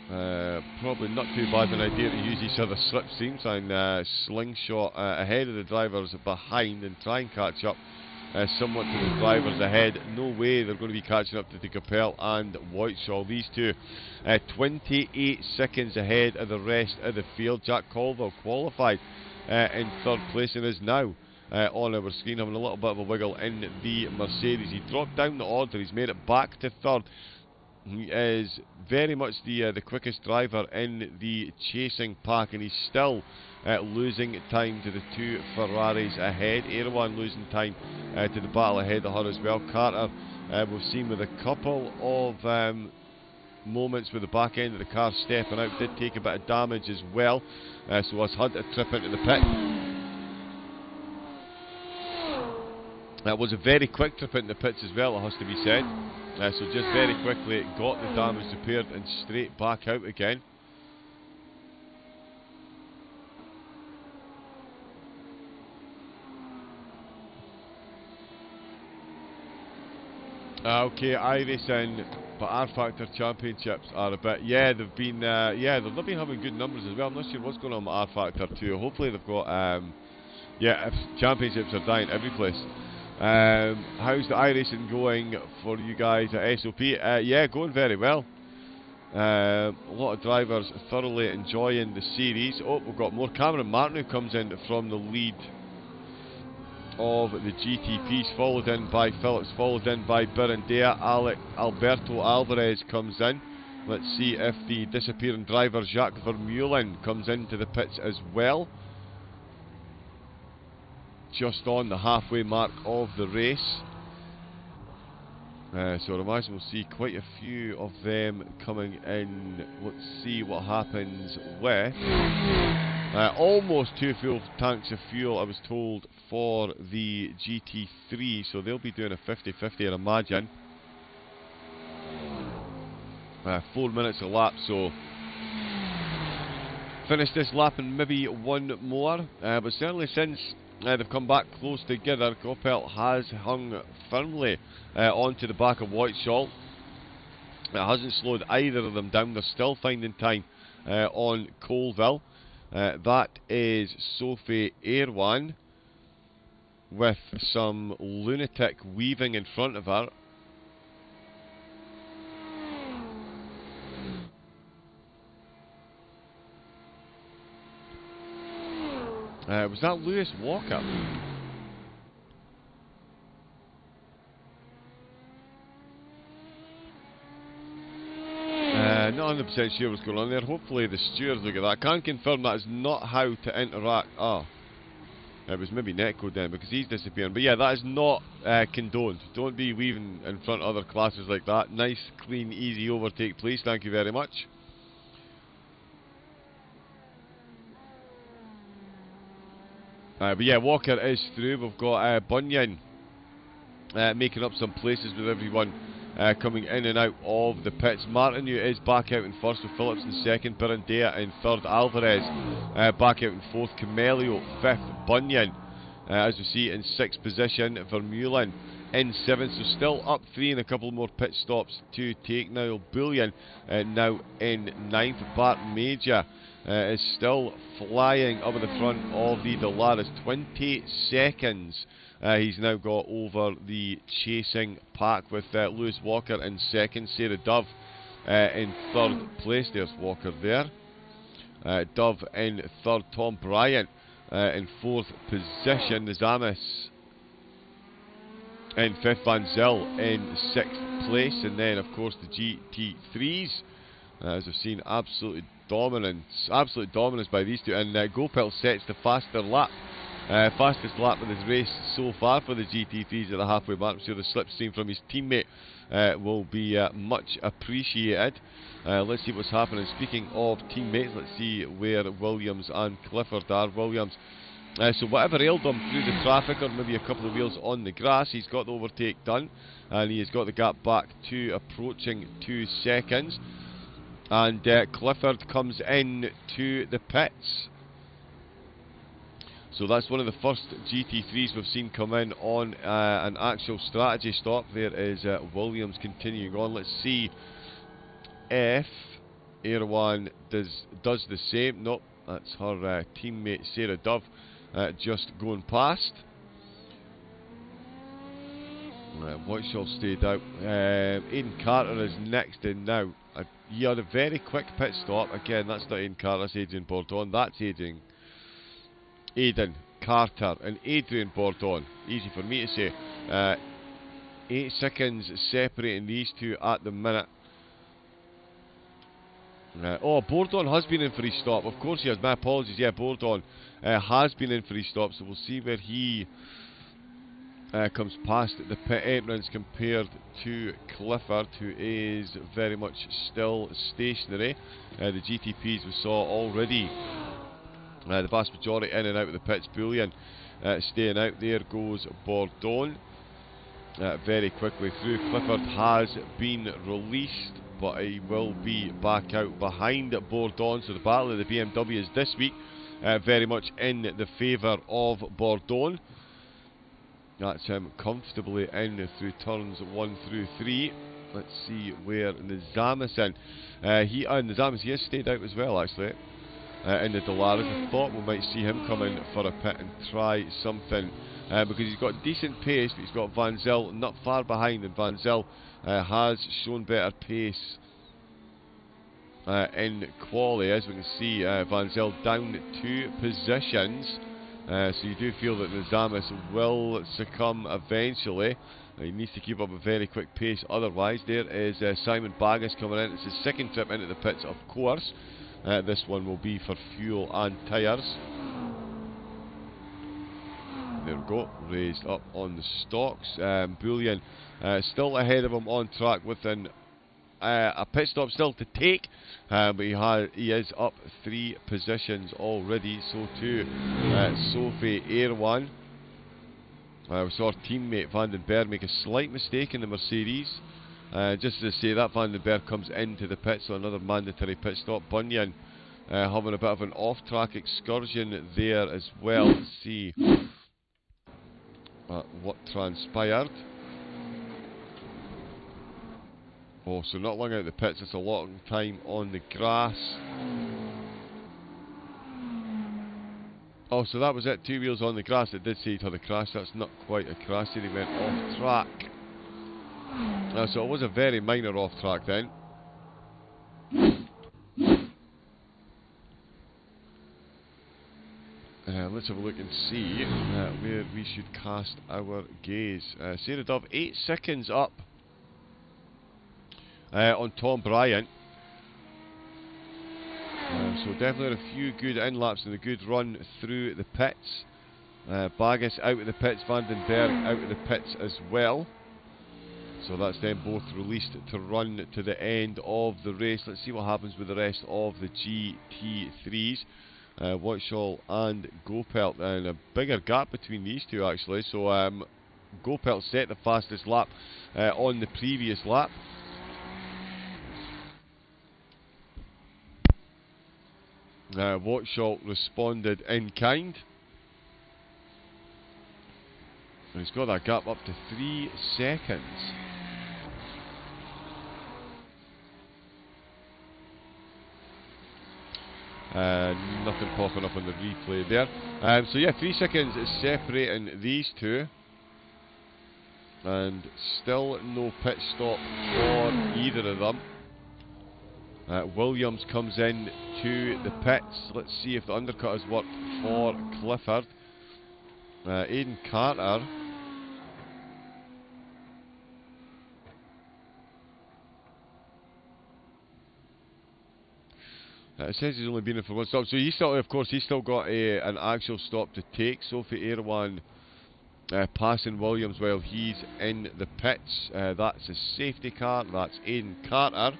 Probably not too bad an idea to use each other's slipstreams and slingshot ahead of the drivers behind and try and catch up somewhat to the drivers ahead. No way they're going to be catching up to the Capel and Whiteshall. These two 28 seconds ahead of the rest of the field. Jack Colville qualified in third place and is now on our screen having a little bit of a wiggle in the Mercedes. He dropped down the order, he's made it back to third. He is very much the quickest driver in the chasing pack, and he's still losing time to the two Ferraris ahead. Erwan losing time to the battle ahead of her as well. Carter, we've seen with a couple of moments with the back end of the car stepping out, did take a bit of damage as well, so has had a trip into the pit. That was a very quick trip into the pits as well, it has to be said. So just very quickly got the damage repaired and straight back out again. Okay, iRacing, but R Factor Championships are a bit, yeah, they've been, they've not been having good numbers as well. I'm not sure what's going on with R Factor 2. Hopefully they've got, championships are dying every place. How's the iRacing going for you guys at SOP? Yeah, going very well. A lot of drivers thoroughly enjoying the series. Oh, we've got more. Cameron Martin who comes in from the lead of the GTPs, followed in by Phillips, followed in by Birandea. Alberto Alvarez comes in. Let's see if the disappearing driver Jacques Vermeulen comes into the pits as well. Just on the halfway mark of the race. So I imagine we'll see quite a few of them coming in. Let's see what happens with almost 2 full tanks of fuel, I was told, for the GT3, so they'll be doing a 50-50, I imagine. 4 minutes a lap, so finish this lap and maybe one more, but certainly since they've come back close together, Coppel has hung firmly onto the back of Whiteshall. It hasn't slowed either of them down. They're still finding time on Colville. That is Sophie Erwan with some lunatic weaving in front of her. Was that Lewis Walker? Not 100% sure what's going on there. Hopefully the stewards look at that. I can confirm that is not how to interact. Oh, it was maybe Netcode then, because he's disappearing. But yeah, that is not condoned. Don't be weaving in front of other classes like that. Nice, clean, easy overtake, please. Thank you very much. But yeah, Walker is through. We've got Bunyan making up some places with everyone coming in and out of the pits. Martinu is back out in first, with Phillips in second, Birandea in third, Alvarez back out in fourth, Camelio fifth, Bunyan as we see in sixth position, Vermeulen in seventh, so still up 3 and a couple more pit stops to take now. Bullion now in ninth. Bart Major is still flying up at the front of the Delaris, 20 seconds. He's now got over the chasing pack, with Lewis Walker in second, Sarah Dove in third place. There's Walker there. Dove in third, Tom Bryant in fourth position, Nizamis in fifth, Van Zyl in sixth place, and then of course the GT3s, as we've seen, absolute dominance by these two, and Gopel sets the fastest lap of this race so far for the GT3s at the halfway mark. I'm sure the slipstream from his teammate will be much appreciated. Let's see what's happening. Speaking of teammates, let's see where Williams and Clifford are. Williams, so whatever ailed him through the traffic, or maybe a couple of wheels on the grass, he's got the overtake done, and he has got the gap back to approaching 2 seconds. And Clifford comes in to the pits. So that's one of the first GT3s we've seen come in on an actual strategy stop. There is Williams continuing on. Let's see if Erwan does the same. Nope, that's her teammate Sarah Dove just going past. Whiteshall stayed out. Aidan Carter is next in now. He had a very quick pit stop. Again, that's not Aidan Carter, that's Adrian Bourdon. That's Aidan Carter and Adrian Bourdon. Easy for me to say. 8 seconds separating these two at the minute. Oh, Bourdon has been in for his stop. Of course he has. My apologies. Yeah, Bourdon has been in for his stop. So we'll see where he comes past the pit entrance compared to Clifford, who is very much still stationary. The GTPs we saw already. The vast majority in and out of the pits. Bullion staying out. There goes Bourdon very quickly through. Clifford has been released, but he will be back out behind Bourdon. So the battle of the BMWs this week very much in the favour of Bourdon. That's him comfortably in through turns 1 through 3. Let's see where Nizamis in. Nizamis, he has stayed out as well, actually. In the Dolaris. I thought we might see him come in for a pit and try something because he's got decent pace, but he's got Van Zyl not far behind, and Van Zyl has shown better pace in quali. As we can see, Van Zyl down 2 positions, so you do feel that Nizamis will succumb eventually. He needs to keep up a very quick pace, otherwise. There is Simon Bagas coming in. It's his second trip into the pits, of course. This one will be for fuel and tyres. There we go, raised up on the stocks. Bullion still ahead of him on track with a pit stop still to take, but he is up 3 positions already. So too Sophie Erwan. We saw our teammate Van den Berg make a slight mistake in the Mercedes. Just to say that Van den Berg comes into the pit, so another mandatory pit stop. Bunyan having a bit of an off-track excursion there as well. Let's see what transpired. Oh, so not long out of the pits, it's a long time on the grass. Oh, so that was it, 2 wheels on the grass. It did say it had a crash. That's not quite a crash, he went off track. So it was a very minor off track then. Let's have a look and see where we should cast our gaze. Sarah Dove 8 seconds up on Tom Bryant. So definitely a few good in-laps and a good run through the pits. Bagas out of the pits, Van den Berg out of the pits as well. So that's them both released to run to the end of the race. Let's see what happens with the rest of the GT3s. Whiteshall and Gopelt, and a bigger gap between these two actually. So Gopelt set the fastest lap on the previous lap. Whiteshall responded in kind. And he's got that gap up to 3 seconds. Nothing popping up on the replay there. So yeah, 3 seconds is separating these two. And still no pit stop for either of them. Williams comes in to the pits. Let's see if the undercut has worked for Clifford. Aidan Carter. It says he's only been in for 1 stop, so he's still, of course, he's still got an actual stop to take. Sophie Erwan passing Williams while he's in the pits. That's a safety car. That's Aidan Carter.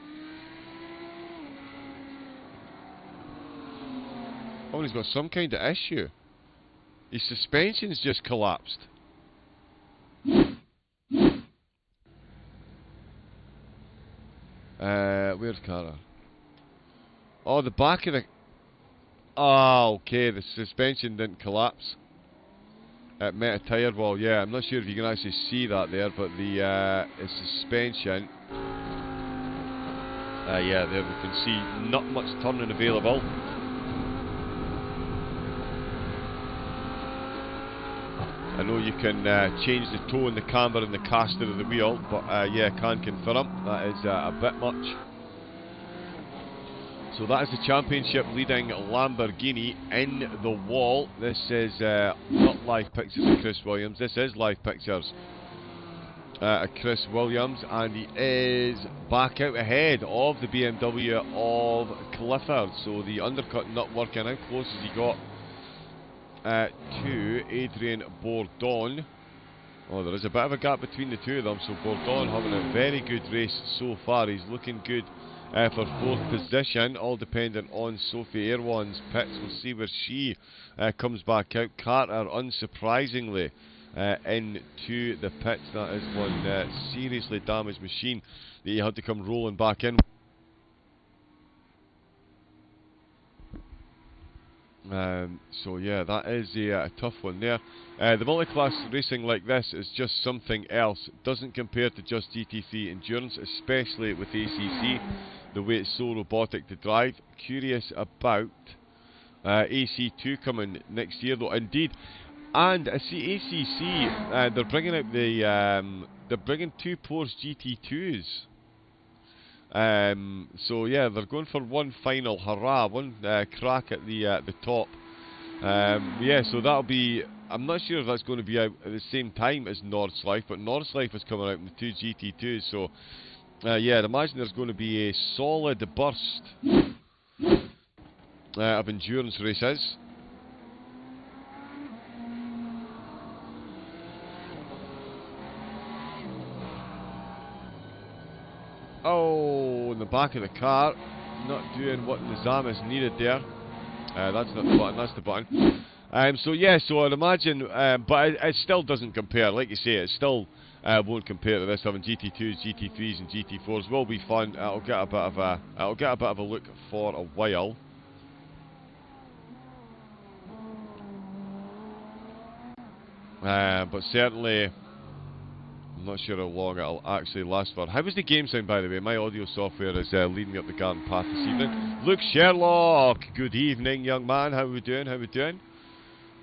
Oh, he's got some kind of issue. His suspension's just collapsed. Where's Carter? Oh, the back of the... Oh, okay, the suspension didn't collapse. Met a tyre wall. Yeah, I'm not sure if you can actually see that there, but the suspension. Yeah, there we can see not much turning available. I know you can change the toe and the camber and the caster of the wheel, but yeah, can't confirm. That is a bit much. So that is the championship leading Lamborghini in the wall. This is not live pictures of Chris Williams. This is live pictures of Chris Williams, and he is back out ahead of the BMW of Clifford. So the undercut not working. How close has he got to Adrian Bourdon? Oh, there is a bit of a gap between the two of them. So Bourdon having a very good race so far. He's looking good for 4th position, all dependent on Sophie Erwan's pits. We'll see where she comes back out. Carter, unsurprisingly, into the pits. That is one seriously damaged machine that he had to come rolling back in. So yeah, that is a tough one there. The multi-class racing like this is just something else. It doesn't compare to just GT3 endurance, especially with ACC, the way it's so robotic to drive. Curious about AC2 coming next year though, indeed. And I see ACC, they're bringing out the they're bringing 2 Porsche GT2s. So yeah, they're going for one final hurrah, one crack at the top. Yeah, so that'll be. I'm not sure if that's going to be out at the same time as Nordschleife, but Nordschleife is coming out in the 2 GT2s. So yeah, I'd imagine there's going to be a solid burst of endurance races. Oh, in the back of the car, not doing what Nizam is needed there. That's not the button, that's the button. So yeah, so I'd imagine, but it still doesn't compare. Like you say, it still won't compare to this. Having GT2s, GT3s, and GT4s will be fun. It'll get a bit of a look for a while. But certainly, I'm not sure how long it'll actually last for. How was the game sound, by the way? My audio software is leading me up the garden path this evening. Luke Sherlock, good evening, young man. How are we doing? How are we doing?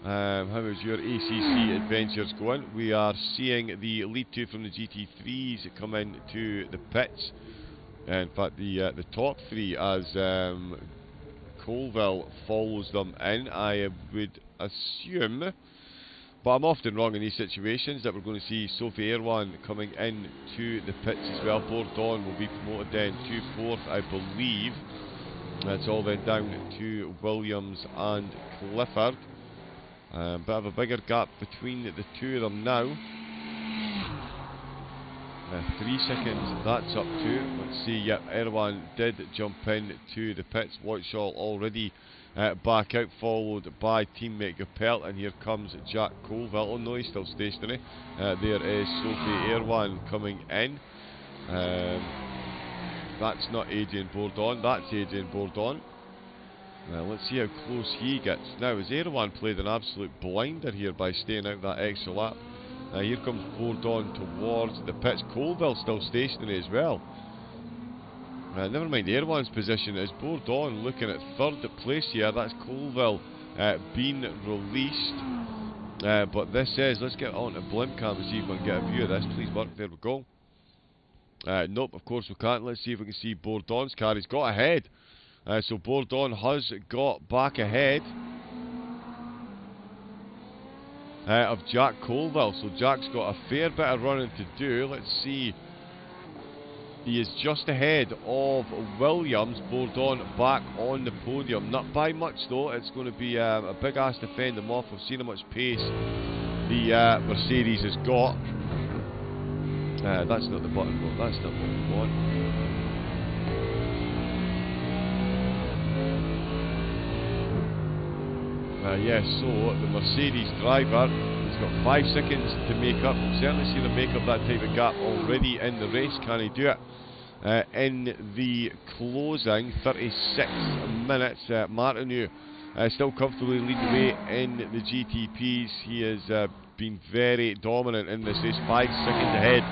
How is your ACC adventures going? We are seeing the lead 2 from the GT3s come into the pits. In fact, the top 3 as Colville follows them in. I would assume, but I'm often wrong in these situations, that we're going to see Sophie Erwan coming into the pits as well. Bourdon will be promoted then to 4th, I believe. That's all then down to Williams and Clifford. Bit of a bigger gap between the two of them now. 3 seconds, that's up to. Let's see, yep, Erwan did jump in to the pits. Whiteshall already back out, followed by teammate Gapelt, and here comes Jack Colville. Oh no, he's still stationary. There is Sophie Erwan coming in. That's not Adrian Bourdon, that's Adrian Bourdon. Let's see how close he gets. Now, has Erwan played an absolute blinder here by staying out that extra lap? Here comes Bourdon towards the pits. Colville still stationary as well. Never mind Erwan's position. Is Bourdon looking at 3rd place here? That's Colville being released. But this is, let's get on to blimp cam and see if we can get a view of this. Please work. There we go. Nope, of course we can't. Let's see if we can see Bourdon's car. He's got ahead. So Bourdon has got back ahead of Jack Colville. So Jack's got a fair bit of running to do. Let's see. He is just ahead of Williams. Bourdon back on the podium. Not by much though. It's going to be a big ass to fend him off. We've seen how much pace the Mercedes has got. That's not the button though. That's not what we want. Yes, so the Mercedes driver has got 5 seconds to make up. We've certainly seen him make up that type of gap already in the race. Can he do it in the closing 36 minutes? Martineau still comfortably leading the way in the GTPs. He has been very dominant in this race, 5 seconds ahead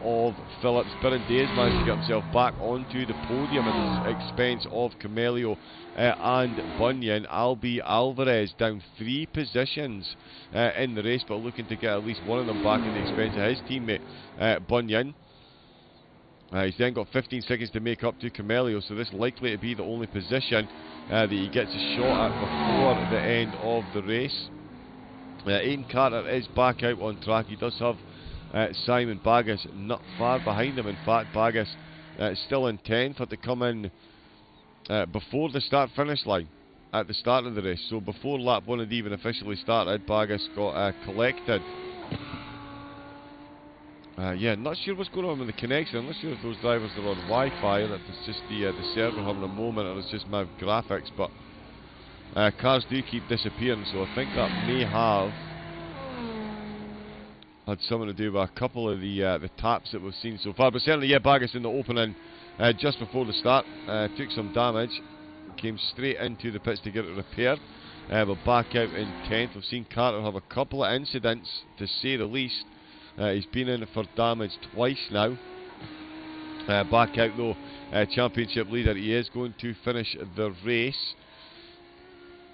of Phillips. Birandea's managed to get himself back onto the podium at the expense of Camelio and Bunyan. Albi Alvarez down 3 positions in the race, but looking to get at least one of them back at the expense of his teammate Bunyan. He's then got 15 seconds to make up to Camelio, so this is likely to be the only position that he gets a shot at before the end of the race. Aidan Carter is back out on track. He does have Simon Bagas not far behind him. In fact, Bagas still in 10th, had to come in before the start-finish line at the start of the race. So before lap 1 had even officially started, Bagas got collected. Yeah, not sure what's going on with the connection. I'm not sure if those drivers are on Wi-Fi, or if it's just the server having a moment, or it's just my graphics. But cars do keep disappearing, so I think that may have had something to do with a couple of the taps that we've seen so far. But certainly, yeah, Bagas in the opening just before the start took some damage, came straight into the pits to get it repaired. But back out in 10th. We've seen Carter have a couple of incidents, to say the least. He's been in for damage twice now. Back out though, championship leader. He is going to finish the race.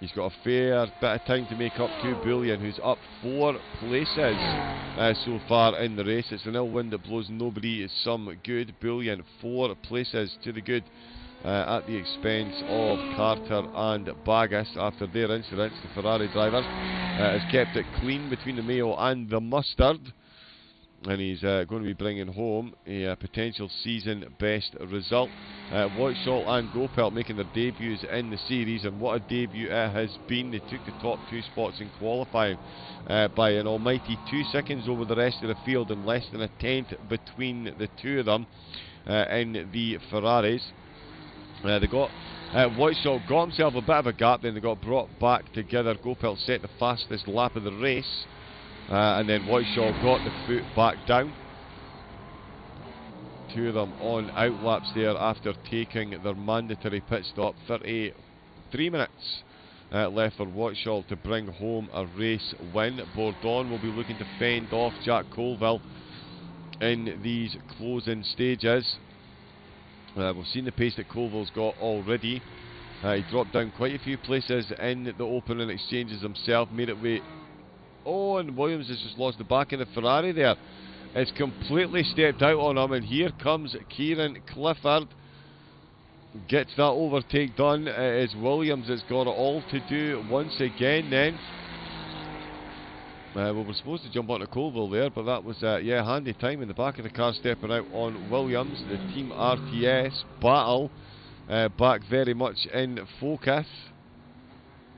He's got a fair bit of time to make up to Bullion, who's up 4 places so far in the race. It's an ill wind that blows nobody some good. Bullion 4 places to the good at the expense of Carter and Bagas after their incidents. The Ferrari driver has kept it clean between the Mayo and the Mustard. And he's going to be bringing home a potential season best result. Whiteshall and Gopelt making their debuts in the series, and what a debut it has been. They took the top 2 spots in qualifying by an almighty 2 seconds over the rest of the field, and less than a tenth between the two of them in the Ferraris. They got Whiteshall got himself a bit of a gap, then they got brought back together. Gopelt set the fastest lap of the race. And then Whiteshall got the foot back down. 2 of them on outlaps there after taking their mandatory pit stop. 33 minutes left for Whiteshall to bring home a race win. Bourdon will be looking to fend off Jack Colville in these closing stages. We've seen the pace that Colville's got already. He dropped down quite a few places in the opening exchanges himself, made it way. Oh, and Williams has just lost the back of the Ferrari there. It's completely stepped out on him, and here comes Kieran Clifford. Gets that overtake done. It is Williams that's got it all to do once again then. We were supposed to jump onto Colville there, but that was, yeah, handy time in the back of the car stepping out on Williams. The Team RTS battle back very much in focus.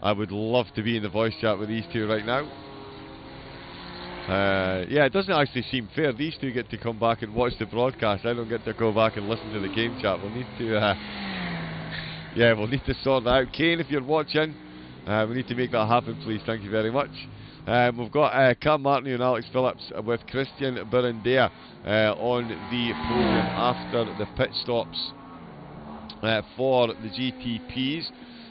I would love to be in the voice chat with these two right now. Yeah, it doesn't actually seem fair. These two get to come back and watch the broadcast. I don't get to go back and listen to the game chat. We'll need to, yeah, we'll need to sort that out. Kane, if you're watching, we need to make that happen, please. Thank you very much. We've got Cam Martin and Alex Phillips with Christian Birandea on the podium after the pit stops for the GTPs.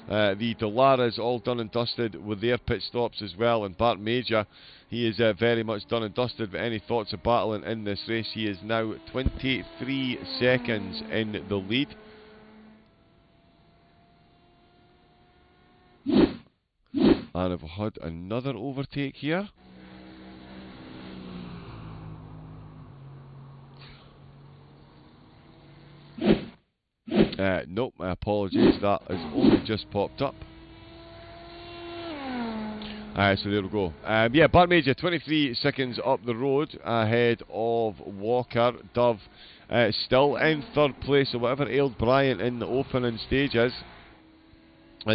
The Dolaras all done and dusted with their pit stops as well, and Bart Major, he is very much done and dusted. But any thoughts of battling in this race? He is now 23 seconds in the lead. And I've had another overtake here. Nope, my apologies, that has only just popped up. So there we go. Yeah, Bart Major, 23 seconds up the road ahead of Walker. Dove still in 3rd place, so whatever ailed Bryant in the opening stages,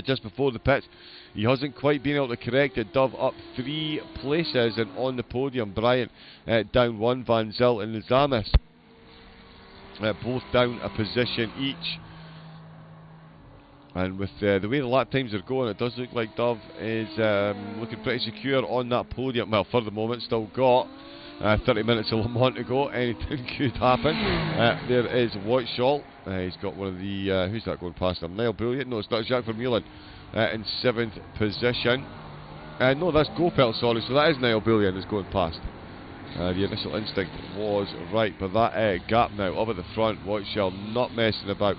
just before the pits, he hasn't quite been able to correct it. Dove up 3 places and on the podium. Bryant down 1, Van Zyl and Lazamis both down a position each. And with the way the lap times are going, it does look like Dove is looking pretty secure on that podium. Well, for the moment, still got 30 minutes of Le Mans to go. Anything could happen. There is Whiteshall. He's got one of the... who's that going past him? Niall Bullion? No, it's not. Jacques Vermeulen in 7th position. No, that's Gopel, sorry. So that is Niall Bullion is going past. The initial instinct was right, but that gap now up at the front, Whiteshall not messing about.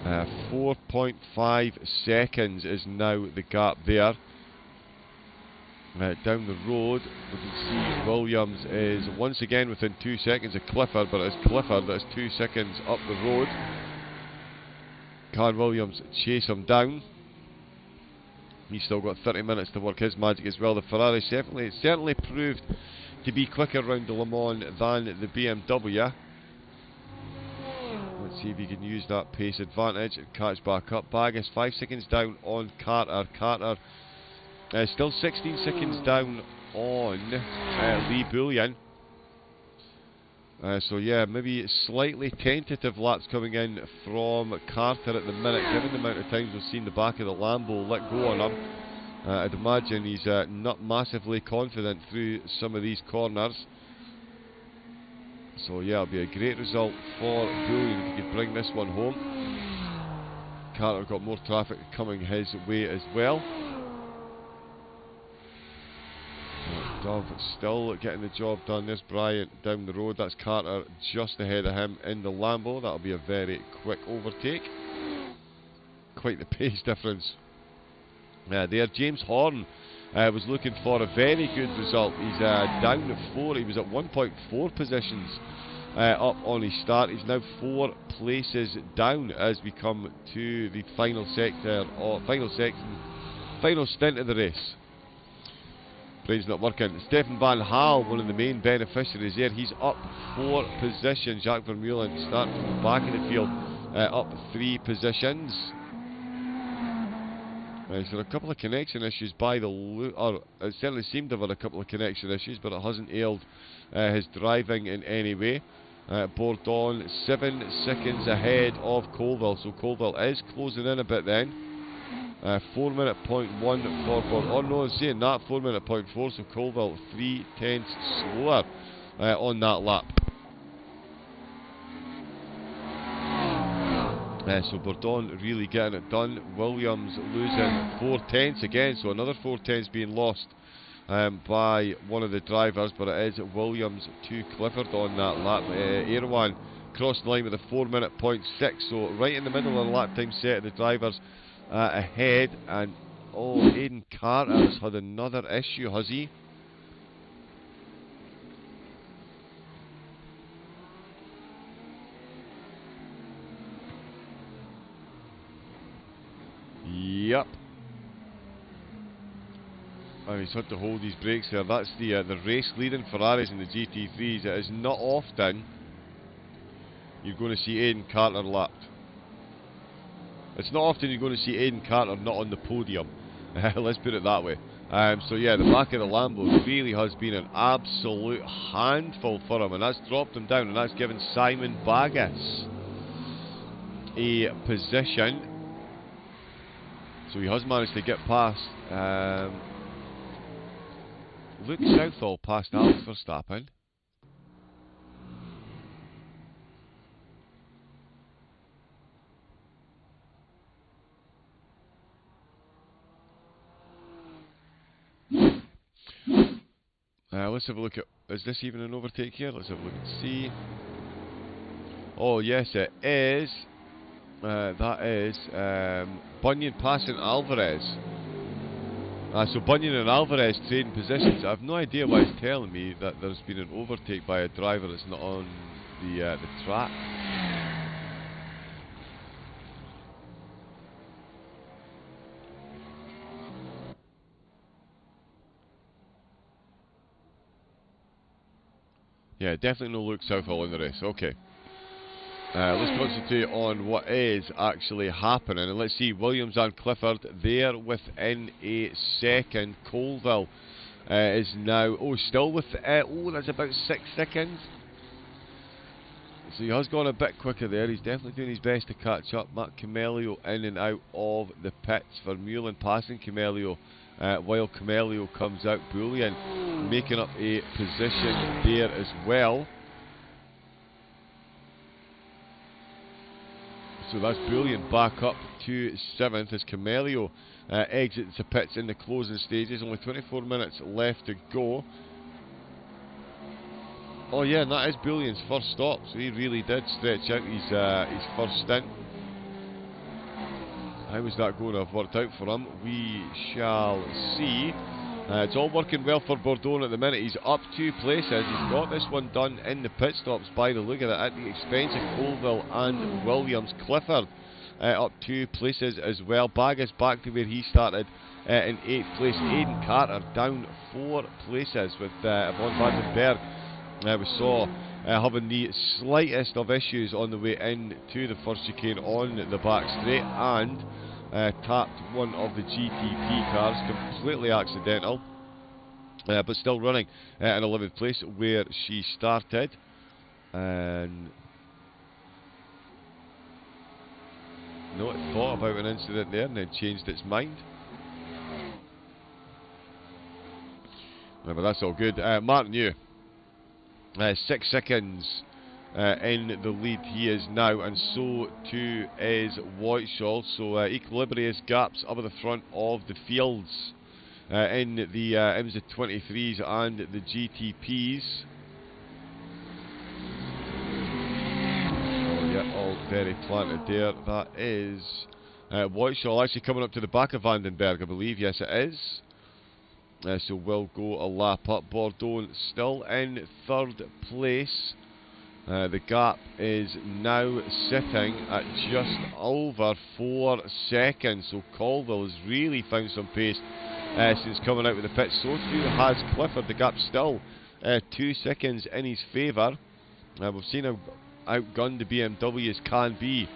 4.5 seconds is now the gap there. Down the road, we can see Williams is once again within 2 seconds of Clifford, but it's Clifford that is 2 seconds up the road. Can Williams chase him down? He's still got 30 minutes to work his magic as well. The Ferrari certainly proved to be quicker round the Le Mans than the BMW. Let's see if he can use that pace advantage and catch back up. Baggis 5 seconds down on Carter. Carter still 16 seconds down on Lee Bullion. So yeah, maybe slightly tentative laps coming in from Carter at the minute, given the amount of times we've seen the back of the Lambo let go on him. I'd imagine he's not massively confident through some of these corners. So yeah, it'll be a great result for Bullion if he could bring this one home. Carter got more traffic coming his way as well. Dove still getting the job done. There's Bryant down the road. That's Carter just ahead of him in the Lambo. That'll be a very quick overtake. Quite the pace difference. There, James Horn was looking for a very good result. He's down to 4. He was at 1.4 positions up on his start. He's now 4 places down as we come to the final sector or final stint of the race. Brain's not working. Stefan Van Hal, one of the main beneficiaries there. He's up 4 positions. Jacques Vermeulen starting from the back of the field, up 3 positions. So a couple of connection issues by the or it certainly seemed to have had a couple of connection issues, but it hasn't ailed his driving in any way. Bourdon 7 seconds ahead of Colville, so Colville is closing in a bit then. 4 minute point 1 for Bourdon. Oh no, I'm saying that 4 minute point 4, so Colville 3/10 slower on that lap. So Bourdon really getting it done. Williams losing 4/10 again, so another 4/10 being lost by one of the drivers, but it is Williams to Clifford on that lap. Erwan crossed the line with a 4 minute point 6, so right in the middle of the lap time set of the drivers ahead. And oh, Aidan Carter has had another issue, has he? Yep. And he's had to hold his brakes there. That's the race leading Ferraris in the GT3s. It is not often you're going to see Aidan Carter lapped. It's not often you're going to see Aidan Carter not on the podium. Let's put it that way. So yeah, the back of the Lambo really has been an absolute handful for him, and that's dropped him down, and that's given Simon Baggis a position. So he has managed to get past Luke Southall, past Alex Verstappen. Let's have a look at, is this even an overtake here? Let's have a look and see. Oh yes it is. That is Bunyan passing Alvarez. So Bunyan and Alvarez trading positions. I have no idea why it's telling me that there's been an overtake by a driver that's not on the track. Yeah, definitely no Luke Southall in the race. Okay. Let's concentrate on what is actually happening, and let's see. Williams and Clifford there within a second. Colville is now still with that's about 6 seconds. So he has gone a bit quicker there. He's definitely doing his best to catch up. Matt Camelio in and out of the pits. Vermeulen passing Camelio while Camelio comes out. Bullion making up a position there as well. So that's Bullion back up to 7th as Camelio exits the pits in the closing stages. Only 24 minutes left to go. Oh yeah, and that is Bullion's first stop, so he really did stretch out his first stint. How is that going to have worked out for him? We shall see. It's all working well for Bourdon at the minute. He's up 2 places. He's got this one done in the pit stops by the look of it, at the expense of Colville and Williams. Clifford up 2 places as well. Baggas back to where he started in 8th place. Aidan Carter down 4 places with Yvonne van den Berg. We saw having the slightest of issues on the way into the first chicane on the back straight and tapped one of the GTP cars, completely accidental, but still running in 11th place where she started. And no, it thought about an incident there and then changed its mind. But that's all good. Martin New. 6 seconds in the lead he is now, and so too is Whiteshall. So equilibrious gaps up at the front of the fields in the IMSA 23s and the GTPs. Oh yeah, all very planted there. That is Whiteshall actually coming up to the back of Vandenberg, I believe. Yes, it is. So we'll go a lap up. Bourdon still in 3rd place. The gap is now sitting at just over 4 seconds. So Colville has really found some pace since coming out with the pit. So too has Clifford. The gap still 2 seconds in his favour. We've seen how outgunned the BMWs can be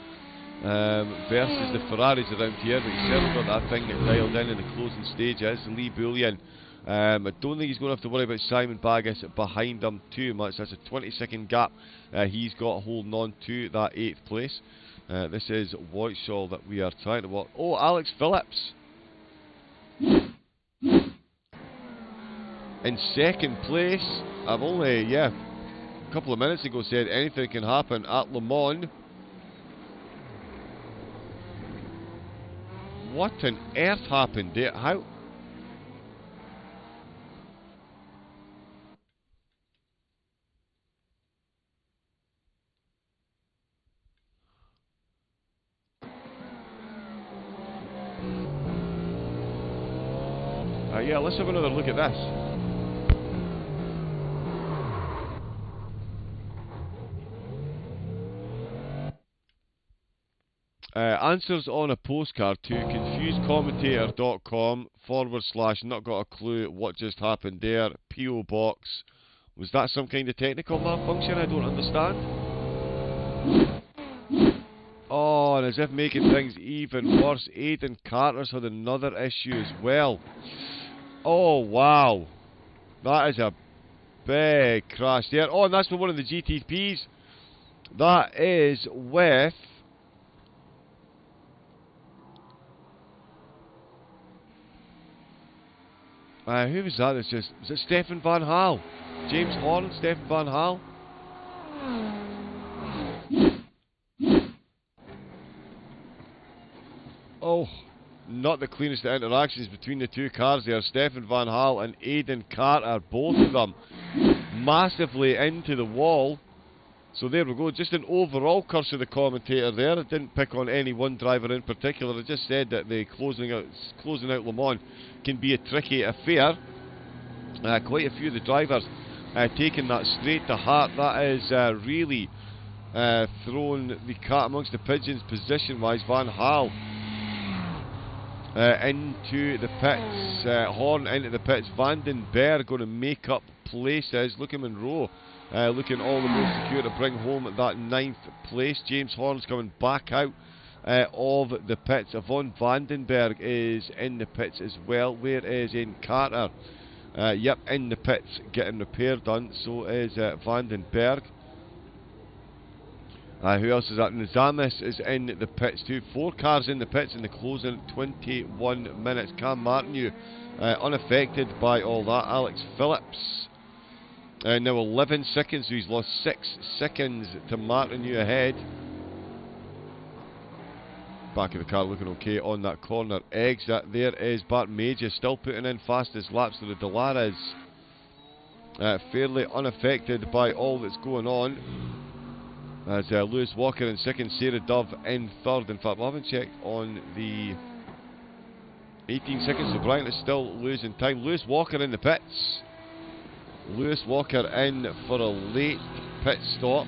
versus the Ferraris around here, but he's certainly got that thing dialed in the closing stages. Lee Bullion, I don't think he's going to have to worry about Simon Baggas behind him too much. That's a 20-second gap he's got holding on to that 8th place. This is Whiteshall that we are trying to watch. Oh, Alex Phillips in 2nd place. I've only, a couple of minutes ago said anything can happen at Le Mans. What on earth happened there? How? Yeah, let's have another look at this. Answers on a postcard to confusedcommentator.com/not got a clue what just happened there. P.O. Box. Was that some kind of technical malfunction? I don't understand. Oh, and as if making things even worse, Aidan Carter's had another issue as well. Oh, wow. That is a big crash there. Oh, and that's for one of the GTPs. That is with... who was that? Was it Stefan Van Hal? James Horn, Stefan Van Hal? Oh, not the cleanest of interactions between the two cars there. Stefan Van Hal and Aidan Carter, both of them massively into the wall. So there we go, just an overall curse of the commentator there. I didn't pick on any one driver in particular. I just said that the closing out Le Mans can be a tricky affair. Quite a few of the drivers taking that straight to heart. That is really thrown the cat amongst the pigeons position-wise. Van Hal into the pits, Horn into the pits. Vandenberg going to make up places. Luca Monroe looking all the more secure to bring home that 9th place. James Horn's coming back out of the pits. Yvonne Vandenberg is in the pits as well. Where is Aidan Carter? Yep, in the pits getting repair done. So is Vandenberg. Who else is that? Nizamis is in the pits too. 4 cars in the pits in the closing 21 minutes. Cam Martin, unaffected by all that. Alex Phillips now 11 seconds, so he's lost 6 seconds to Martin ahead. Back of the car looking okay on that corner exit. There is Bart Major still putting in fastest laps to the Dolares. Fairly unaffected by all that's going on. As Lewis Walker in second, Sarah Dove in third. In fact, we haven't checked on the 18 seconds, so Bryant is still losing time. Lewis Walker in the pits. Lewis Walker in for a late pit stop.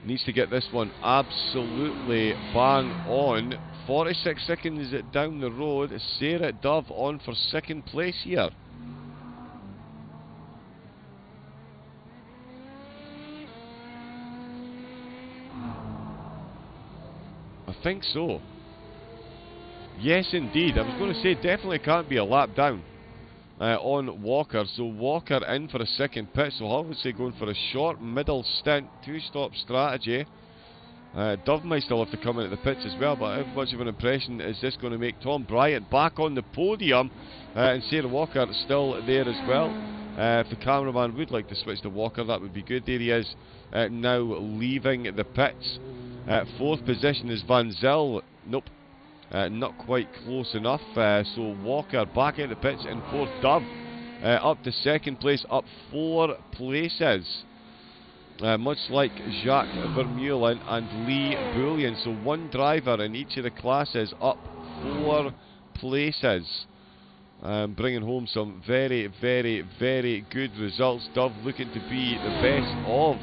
Needs to get this one absolutely bang on. 46 seconds down the road. Sarah Dove on for second place here. I think so. Yes, indeed. I was going to say definitely can't be a lap down on Walker. So Walker in for a second pit. So I would say going for a short middle stint, 2-stop strategy. Dove might still have to come in at the pits as well, but how much of an impression is this going to make Tom Bryant back on the podium? And Sarah Walker still there as well. If the cameraman would like to switch to Walker, that would be good. There he is now leaving the pits. 4th position is Van Zyl. Nope, not quite close enough. So Walker back in the pits in 4th. Dove up to second place, up 4 places. Much like Jacques Vermeulen and Lee Bullion. So 1 driver in each of the classes up 4 places. Bringing home some very, very, very good results. Dove looking to be the best of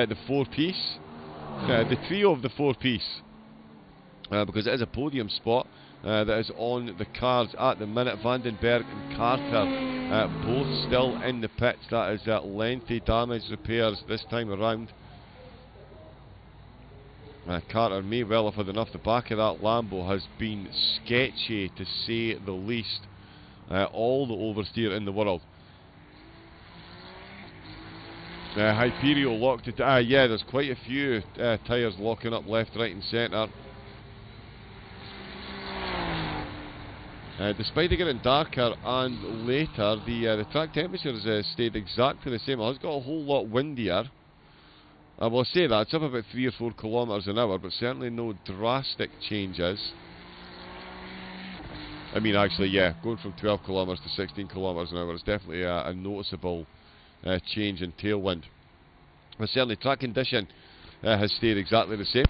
the 4-piece. The trio of the 4-piece. Because it is a podium spot that is on the cards at the minute. Vandenberg and Carter both still in the pits. That is lengthy damage repairs this time around. Carter may well have had enough. The back of that Lambo has been sketchy to say the least. All the oversteer in the world. Hyperio locked it. Yeah, there's quite a few tyres locking up left, right and centre. Despite it getting darker and later, the track temperature has stayed exactly the same. It's got a whole lot windier. I will say that, it's up about 3 or 4 kilometres an hour, but certainly no drastic changes. I mean, actually, yeah, going from 12 kilometres to 16 kilometres an hour is definitely a noticeable change in tailwind. But certainly track condition has stayed exactly the same.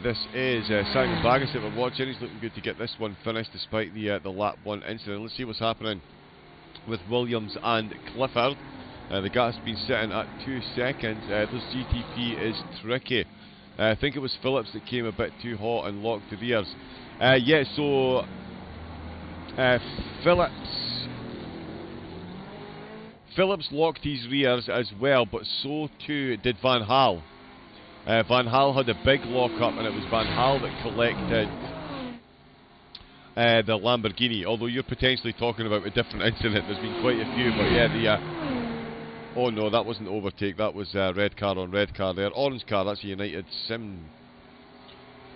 This is Simon Baggis that we're watching. He's looking good to get this one finished despite the lap 1 incident. Let's see what's happening with Williams and Clifford. The gap's been sitting at 2 seconds. This GTP is tricky. I think it was Phillips that came a bit too hot and locked the rears. Yeah, so Phillips locked his rears as well, but so too did Van Hal. Van Hal had a big lock-up, and it was Van Hal that collected the Lamborghini. Although you're potentially talking about a different incident. There's been quite a few, but yeah, oh no, that wasn't overtake. That was red car on red car there. Orange car, that's a United Sim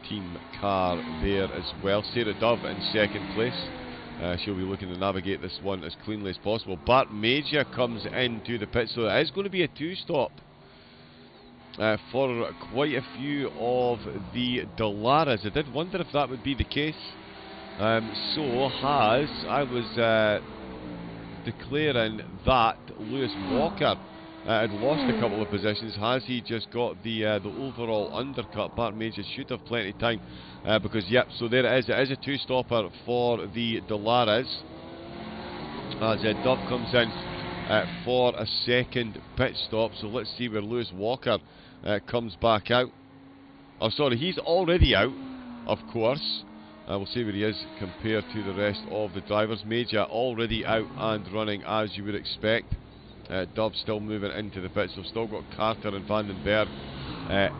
team car there as well. Sarah Dove in second place. She'll be looking to navigate this one as cleanly as possible. Bart Major comes into the pit, so it is going to be a 2-stop. For quite a few of the Dolares. I did wonder if that would be the case. I was declaring that Lewis Walker had lost a couple of positions. Has he just got the overall undercut? Bart Major should have plenty of time because, yep, so there it is. It is a 2-stopper for the Dolares. As Dove comes in for a second pit stop. So let's see where Lewis Walker comes back out. Oh, sorry, he's already out, of course. We'll see where he is compared to the rest of the drivers. Major already out and running as you would expect. Dove still moving into the pits. We've still got Carter and Vandenberg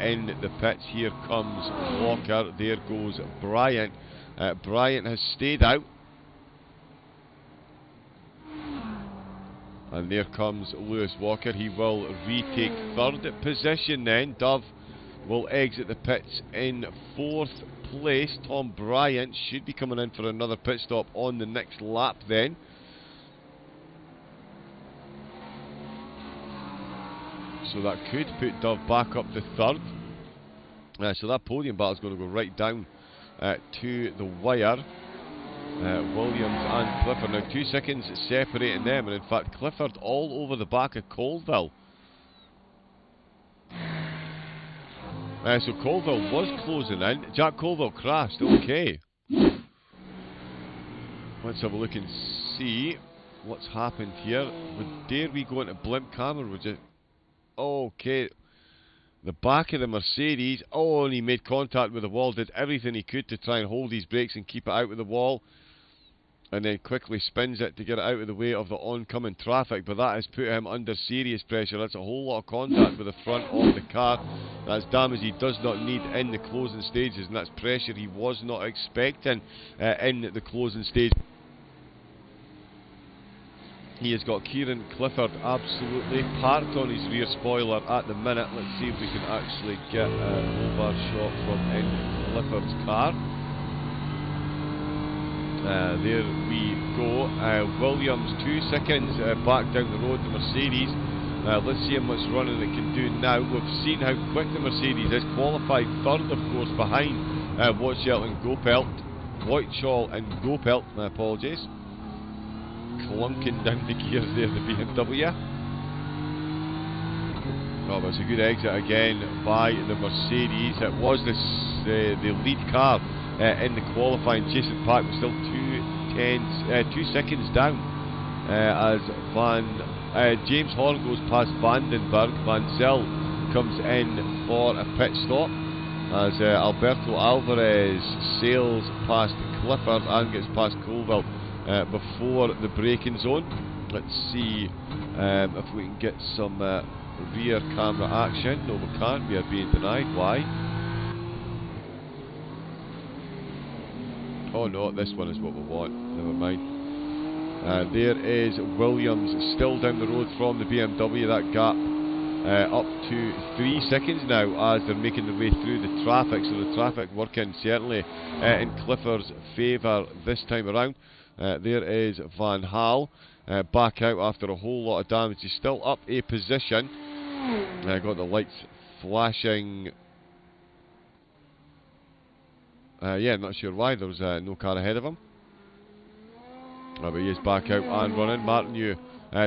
in the pits. Here comes Walker. There goes Bryant. Bryant has stayed out. And there comes Lewis Walker. He will retake third position then. Dove will exit the pits in fourth place. Tom Bryant should be coming in for another pit stop on the next lap then. So that could put Dove back up to third. So that podium battle is going to go right down to the wire. Williams and Clifford. Now 2 seconds separating them, and in fact Clifford all over the back of Colville. So Colville was closing in. Jack Colville crashed. Okay. Let's have a look and see what's happened here. Dare we go into blimp cam, or would you? Okay. The back of the Mercedes. Oh, and he made contact with the wall. Did everything he could to try and hold his brakes and keep it out of the wall. And then quickly spins it to get it out of the way of the oncoming traffic. But that has put him under serious pressure. That's a whole lot of contact with the front of the car. That's damage he does not need in the closing stages. And that's pressure he was not expecting in the closing stage. He has got Kieran Clifford absolutely parked on his rear spoiler at the minute. Let's see if we can actually get an over shot from in Clifford's car. There we go. Williams 2 seconds back down the road. The Mercedes. Let's see how much running it can do now. We've seen how quick the Mercedes is. Qualified third, of course, behind Wojciech and Gopelt. Wojciech and Gopelt, my apologies. Clunking down the gears there, the BMW. Oh, but it's a good exit again by the Mercedes. It was the lead car in the qualifying. Jason Park was still 2 seconds down as James Horn goes past Vandenberg. Van Zyl comes in for a pit stop as Alberto Alvarez sails past Clifford and gets past Colville before the braking zone. Let's see if we can get some rear camera action. No, we can't. We are being denied. Why? Oh no, this one is what we want. Never mind. There is Williams still down the road from the BMW. That gap up to 3 seconds now as they're making their way through the traffic. So the traffic working certainly in Clifford's favour this time around. There is Van Hal back out after a whole lot of damage. He's still up a position. Got the lights flashing. Yeah, not sure why. There was no car ahead of him. But he is back out and running. Martineau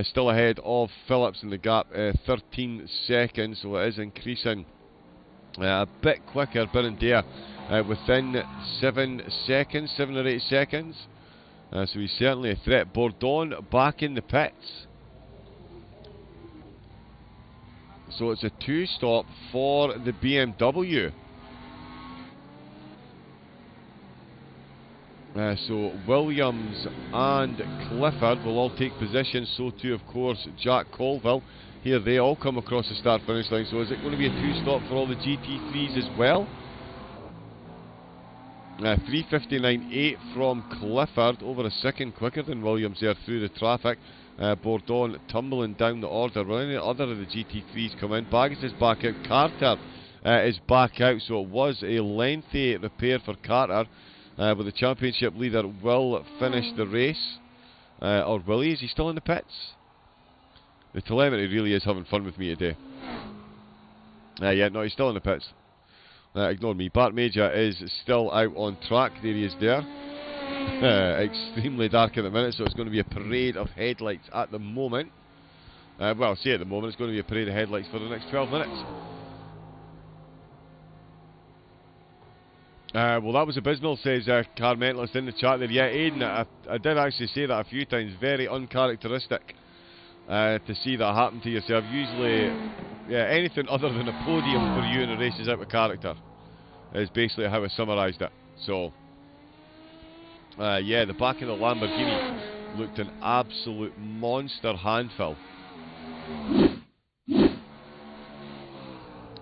still ahead of Phillips in the gap, 13 seconds, so it is increasing a bit quicker. Berendea within 7 seconds, 7 or 8 seconds. So he's certainly a threat. Bourdon back in the pits. So it's a 2-stop for the BMW. So Williams and Clifford will all take position. So too, of course, Jack Colville. Here they all come across the start-finish line. So is it going to be a 2-stop for all the GT3s as well? 3:59.8 from Clifford, over a second quicker than Williams there through the traffic. Bourdon tumbling down the order. Will any other of the GT3s come in? Baggett is back out. Carter is back out. So it was a lengthy repair for Carter. But the championship leader will finish the race. Or will he? Is he still in the pits? The telemetry really is having fun with me today. Yeah, no, he's still in the pits. Ignore me. Bart Major is still out on track. There he is there. Extremely dark at the minute, so it's going to be a parade of headlights at the moment. Well, I'll say at the moment, it's going to be a parade of headlights for the next 12 minutes. Well, that was abysmal, says Carmentalist in the chat there. Yeah, Aidan, I did actually say that a few times. Very uncharacteristic to see that happen to yourself. Usually, yeah, anything other than a podium for you in a race is out of character, is basically how I summarised it. So, yeah, the back of the Lamborghini looked an absolute monster handful.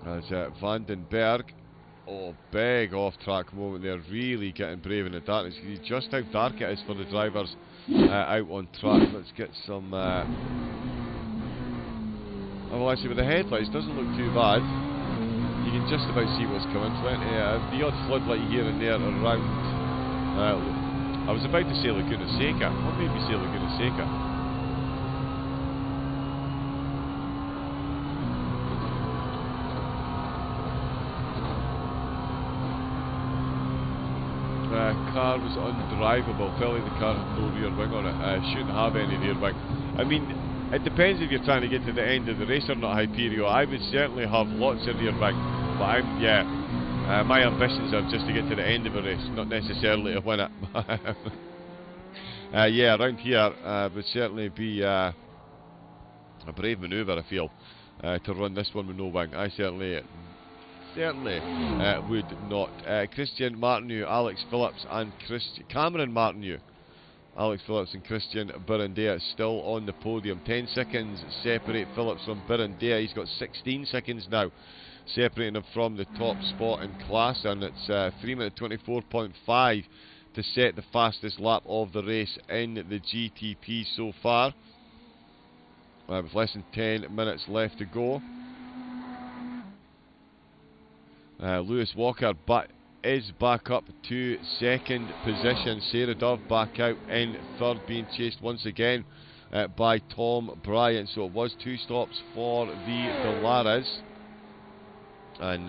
As Vandenberg, oh, big off-track moment there, really getting brave in the darkness. You see just how dark it is for the drivers out on track. Let's get some... oh, well, actually, with the headlights, doesn't look too bad. You can just about see what's coming. Plenty the odd floodlight here and there around. I was about to say Laguna Seca. What made me say Laguna Seca? Car was undrivable. Felt like the car had no rear wing on it. Shouldn't have any rear wing. I mean, it depends if you're trying to get to the end of the race or not, Hyperio. I would certainly have lots of rear wing, but my ambitions are just to get to the end of a race, not necessarily to win it. Yeah, around here would certainly be a brave manoeuvre, I feel, to run this one with no wing. I certainly would not. Christian Martineau, Alex Phillips and Cameron Martineau, Alex Phillips and Christian Birandea still on the podium. 10 seconds separate Phillips from Birandea. He's got 16 seconds now separating him from the top spot in class, and it's 3 minute 24.5 to set the fastest lap of the race in the GTP so far, with less than 10 minutes left to go. Lewis Walker is back up to second position. Sarah Dove back out in third, being chased once again by Tom Bryant. So it was 2 stops for the Delaras. And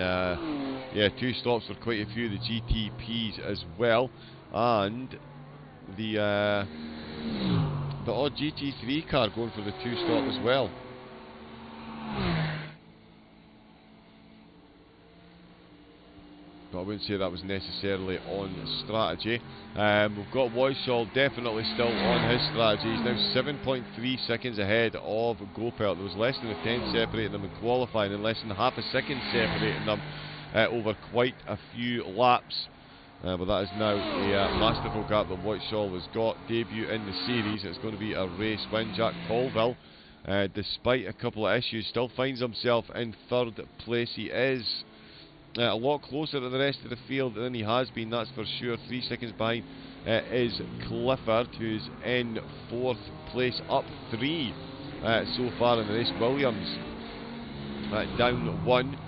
yeah, 2 stops for quite a few of the GTPs as well. And the odd GT3 car going for the 2 stop as well. But I wouldn't say that was necessarily on strategy. We've got Woisall definitely still on his strategy. He's now 7.3 seconds ahead of Gopelt. There was less than a 10 separating them in qualifying and less than half a second separating them over quite a few laps. But that is now a masterful gap that Woisall has got. Debut in the series. It's going to be a race win. Jack Colville, despite a couple of issues, still finds himself in third place. He is a lot closer to the rest of the field than he has been, that's for sure. 3 seconds behind is Clifford, who's in 4th place, up 3 so far in the race. Williams down 1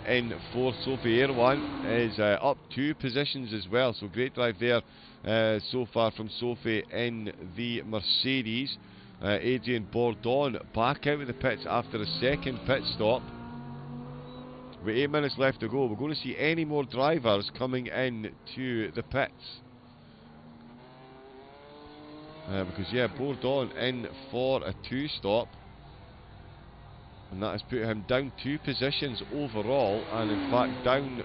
in 4th. Sophie Erwan is up 2 positions as well, so great drive there so far from Sophie in the Mercedes. Adrian Bourdon back out of the pits after a second pit stop. With 8 minutes left to go, we're going to see any more drivers coming in to the pits. Because, yeah, Bourdon in for a 2 stop. And that has put him down 2 positions overall. And, in fact, down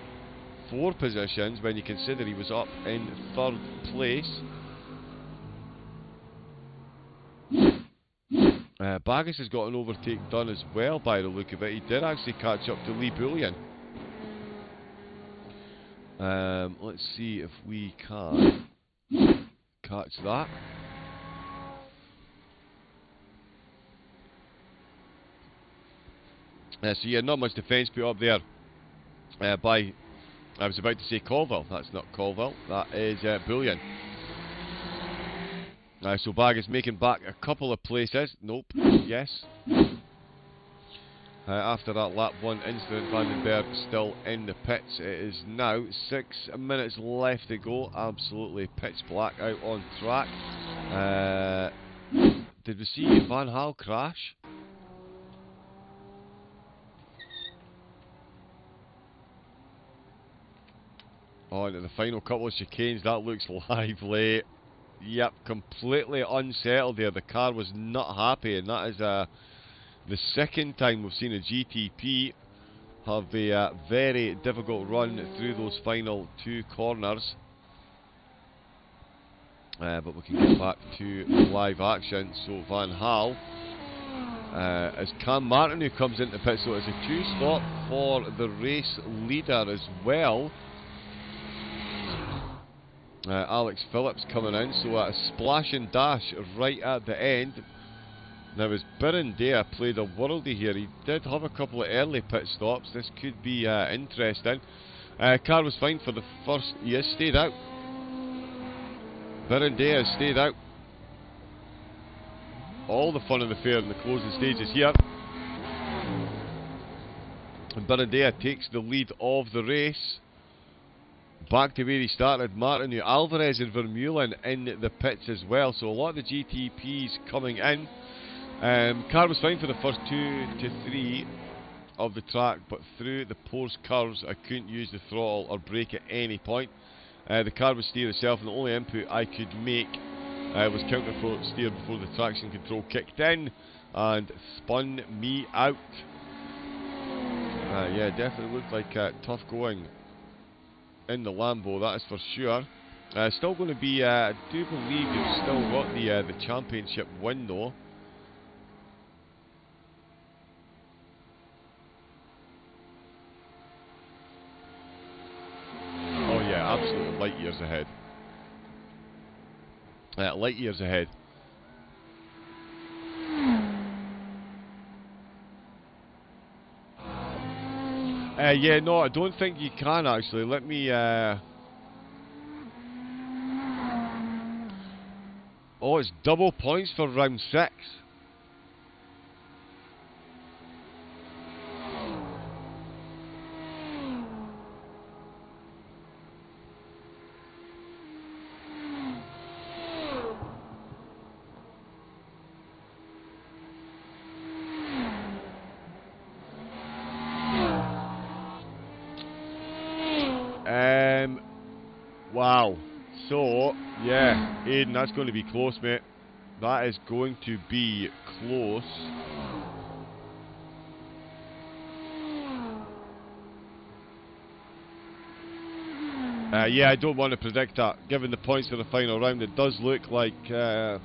4 positions when you consider he was up in 3rd place. Baggis has got an overtake done as well by the look of it. He did actually catch up to Lee Bullion. Let's see if we can catch that. So yeah, not much defence put up there by, I was about to say Colville. That's not Colville, that is Bullion. So Baggis making back a couple of places. Nope. Yes. After that lap 1 incident, Vandenberg still in the pits. It is now 6 minutes left to go. Absolutely pitch black out on track. Did we see Van Hal crash? Oh, into the final couple of chicanes. That looks lively. Yep, completely unsettled there. The car was not happy, and that is the 2nd time we've seen a GTP have a very difficult run through those final 2 corners. But we can get back to live action. So Van Hal, as Cam Martineau comes into pit, so it's a 2 stop for the race leader as well. Alex Phillips coming in, so a splash and dash right at the end. Now, as Birindea played a worldie here, he did have a couple of early pit stops. This could be interesting. Car was fine for the first. He has stayed out. Birindea has stayed out. All the fun of the fair in the closing stages here. And Birindea takes the lead of the race. Back to where he started. Martinu, Alvarez and Vermeulen in the pits as well. So a lot of the GTPs coming in. Car was fine for the first 2 to 3 of the track, but through the post curves I couldn't use the throttle or brake at any point. The car would steer itself, and the only input I could make was counter steer before the traction control kicked in and spun me out. Yeah, definitely looked like tough going in the Lambo, that is for sure. Still going to be, I do believe you've still got the championship win though. Oh yeah, absolutely light years ahead. Light years ahead. Yeah, no, I don't think you can actually. Let me. Oh, it's double points for round 6. Wow. So, yeah, Aiden, that's going to be close, mate. That is going to be close. Yeah, I don't want to predict that. Given the points for the final round, it does look like if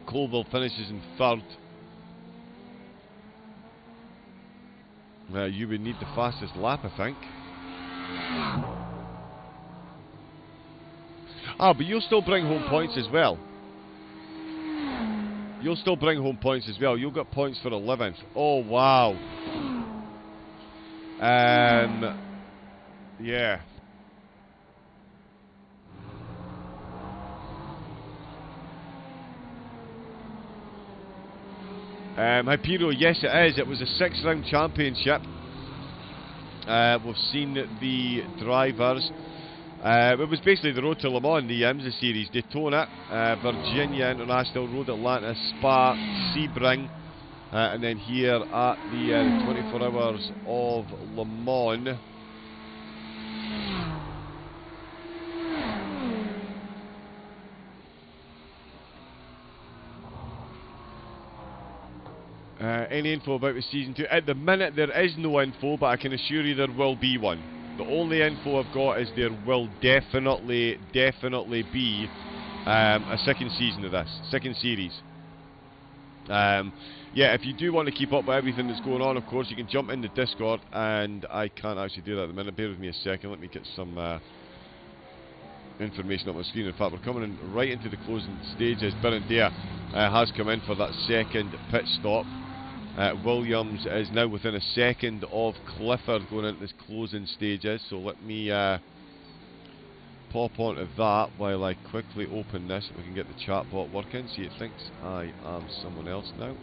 Colville finishes in 3rd, you would need the fastest lap, I think. Ah, but you'll still bring home points as well. You'll still bring home points as well. You'll get points for 11th. Oh, wow. Yeah. Hypero, yes it is. It was a 6-round championship. We've seen the drivers. It was basically the Road to Le Mans, the IMSA series. Daytona, Virginia International, Road Atlanta, Spa, Sebring, and then here at the 24 Hours of Le Mans. Any info about the season 2? At the minute there is no info, but I can assure you there will be one. The only info I've got is there will definitely be a second season of this, second series. Yeah, if you do want to keep up with everything that's going on, of course, you can jump in the Discord, and I can't actually do that at the minute. Bear with me a second, let me get some information up my screen. In fact, we're coming in right into the closing stages. Birindea has come in for that second pit stop. Williams is now within a second of Clifford going into this closing stages, so let me pop onto that while I quickly open this, if we can get the chat bot working. See, it thinks I am someone else now.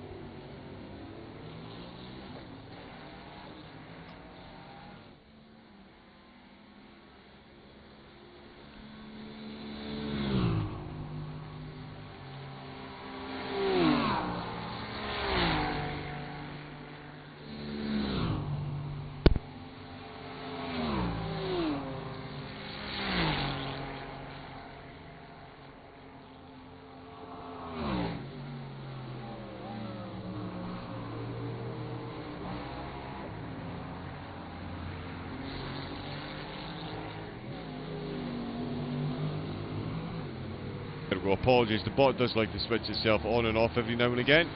There we go, apologies, the bot does like to switch itself on and off every now and again.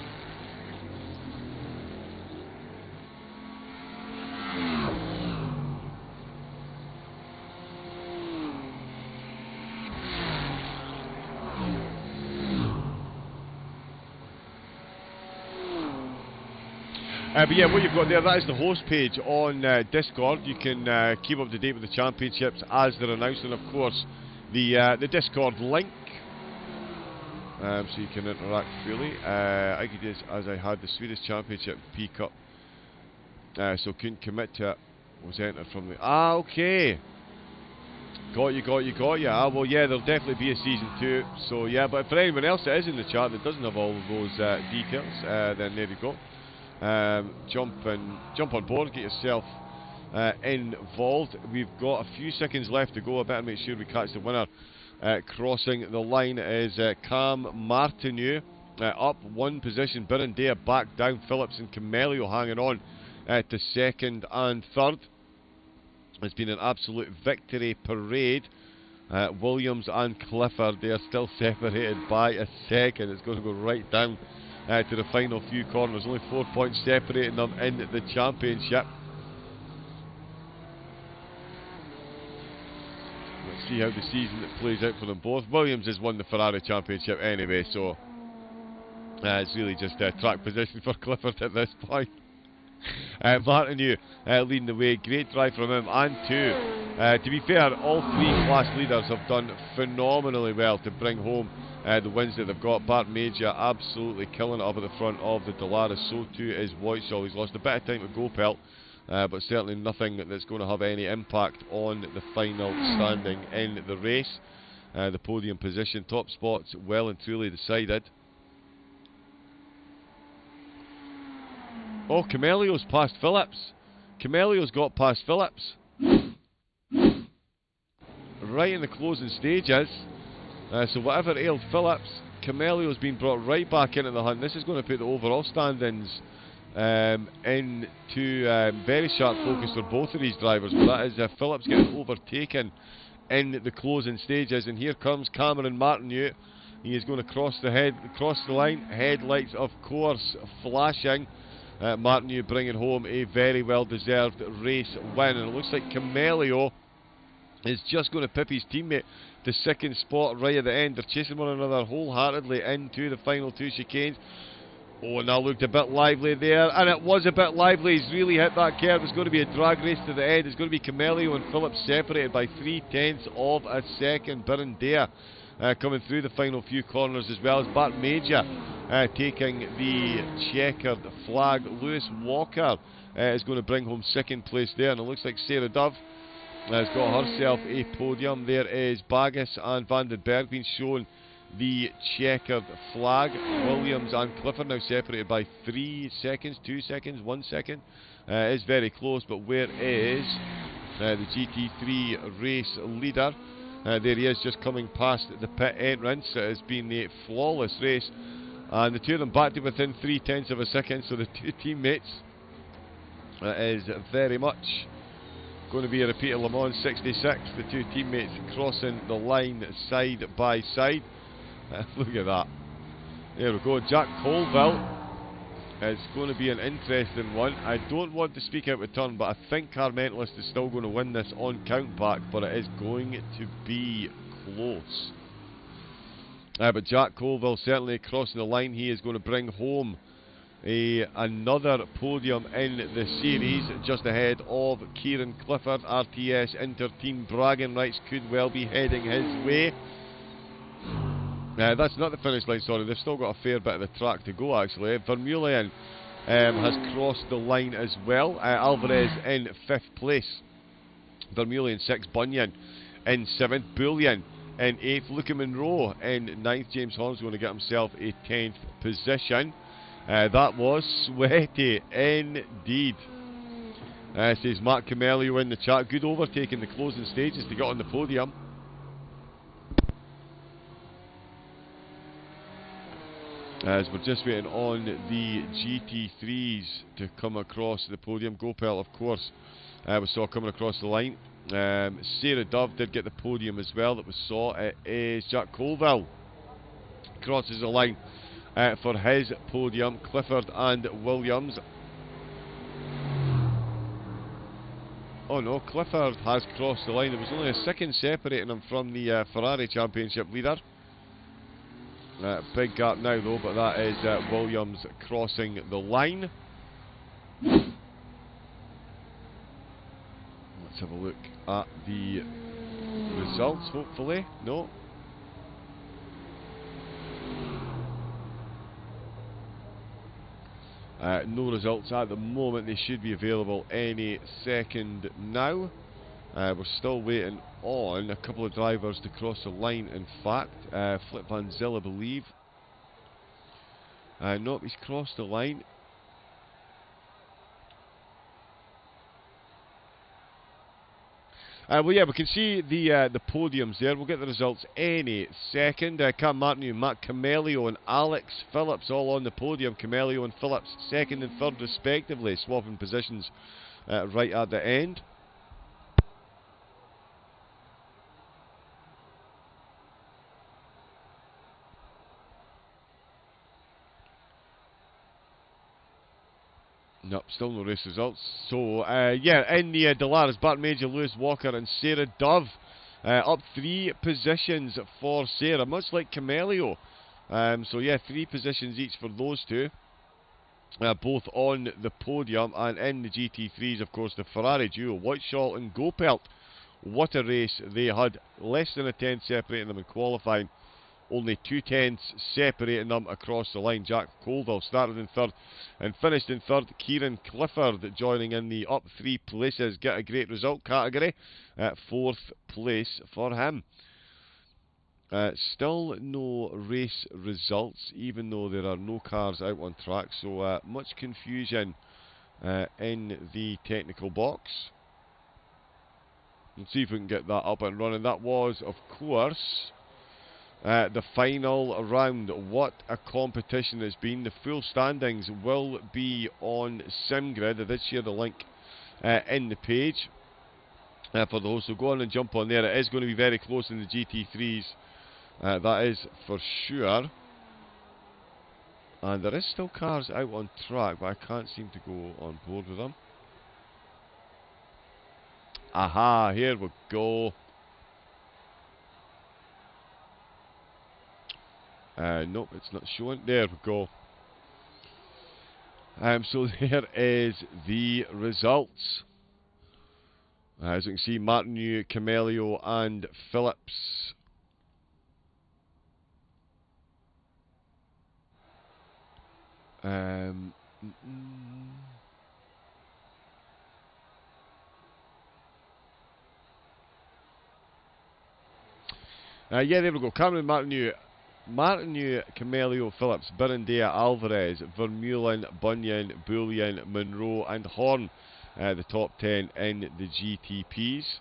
But yeah, what you've got there, that is the host page on Discord. You can keep up to date with the championships as they're announced, and of course the Discord link, so you can interact freely. I could use, as I had the Swedish Championship P Cup, so couldn't commit to it. Was entered from the okay. Got you. Ah, well, yeah, there'll definitely be a season 2. So yeah, but for anyone else that is in the chat that doesn't have all of those details, then there you go. Jump on board, get yourself involved. We've got a few seconds left to go. I better make sure we catch the winner. Crossing the line is Cam Martineau, up 1 position. Birindea back down. Phillips and Camelio hanging on to 2nd and 3rd. It's been an absolute victory parade. Williams and Clifford, they are still separated by a second. It's going to go right down to the final few corners. Only 4 points separating them in the championship. Let's see how the season plays out for them both. Williams has won the Ferrari championship anyway, so it's really just track position for Clifford at this point. Martineau leading the way. Great drive from him, and 2. To be fair, all 3 class leaders have done phenomenally well to bring home the wins that they've got. Bart Major absolutely killing it up at the front of the Dolaris. So too is Whiteshaw. He's lost a bit of time to Gopel, but certainly nothing that's going to have any impact on the final standing in the race. The podium position, top spots well and truly decided. Oh, Camelio's past Phillips. Camelio's got past Phillips. Right in the closing stages. So whatever ailed Phillips, Camelio's been brought right back into the hunt. This is going to put the overall standings into very sharp focus for both of these drivers. But that is Phillips getting overtaken in the closing stages. And here comes Cameron Martineau. He is going to cross the line. Headlights, of course, flashing. Martineau bringing home a very well-deserved race win, and it looks like Camelio is just going to pip his teammate to 2nd spot right at the end. They're chasing one another wholeheartedly into the final 2 chicanes. Oh, and that looked a bit lively there, and it was a bit lively. He's really hit that curve. It's going to be a drag race to the end. It's going to be Camelio and Phillips separated by 0.3 of a second. Birindea coming through the final few corners, as well as Bart Major taking the checkered flag. Lewis Walker is going to bring home 2nd place there, and it looks like Sarah Dove has got herself a podium. There is Baggis and Van den Berg being shown the checkered flag. Williams and Clifford now separated by 3 seconds, 2 seconds, 1 second. It is very close, but where is the GT3 race leader? There he is, just coming past the pit entrance. It has been a flawless race, and the 2 of them back to within 0.3 of a second. So the 2 teammates is very much going to be a repeat of Le Mans 66. The 2 teammates crossing the line side by side. Look at that. There we go. Jack Colville. It's going to be an interesting one. I don't want to speak out of turn, but I think Carmentalist is still going to win this on count back, but it is going to be close. But Jack Colville certainly crossing the line. He is going to bring home another podium in the series, just ahead of Kieran Clifford. RTS Inter-Team bragging rights could well be heading his way. That's not the finish line, sorry. They've still got a fair bit of the track to go, actually. Vermeulen has crossed the line as well. Alvarez in 5th place. Vermeulen 6th. Bunyan in 7th. Bullion in 8th. Luca Monroe in 9th. James Horn's going to get himself a 10th position. That was sweaty indeed. Says Mark Camelio in the chat. Good overtaking the closing stages to get on the podium. As we're just waiting on the GT3s to come across the podium. Gopel, of course, we saw coming across the line. Sarah Dove did get the podium as well that we saw. It is Jack Colville crosses the line for his podium. Clifford and Williams. Oh no, Clifford has crossed the line. There was only a second separating him from the Ferrari Championship leader. Big gap now though, but that is Williams crossing the line. Let's have a look at the results, hopefully. No. No results at the moment. They should be available any second now. We're still waiting on a couple of drivers to cross the line, in fact. Flip Van Zyl, I believe. Nope, he's crossed the line. Well, yeah, we can see the podiums there. We'll get the results any second. Cam Martin, Matt Camelio and Alex Phillips all on the podium. Camelio and Phillips second and third respectively, swapping positions right at the end. Nope, still no race results. So, yeah, in the Delaris, Bart Major, Lewis Walker and Sarah Dove. Up 3 positions for Sarah, much like Camelio. So, yeah, 3 positions each for those two. Both on the podium, and in the GT3s, of course, the Ferrari duo, Whiteshall and Gopelt. What a race they had. Less than a tenth separating them in qualifying. Only 2/10 separating them across the line. Jack Colville started in third and finished in third. Kieran Clifford joining in the up 3 places. Get a great result category. 4th place for him. Still no race results, even though there are no cars out on track. So much confusion in the technical box. Let's see if we can get that up and running. That was, of course, the final round. What a competition it's been. The full standings will be on SimGrid. I did share the link in the page for those, so go on and jump on there. It is going to be very close in the GT3s, that is for sure. And there is still cars out on track, but I can't seem to go on board with them. Aha, here we go. Nope, it's not showing. There we go. So there is the results. As you can see, Martinu, Camelio and Phillips. Yeah, there we go. Cameron Martinu, Camelio, Phillips, Birindea, Alvarez, Vermeulen, Bunyan, Bullion, Monroe and Horn. The top 10 in the GTPs.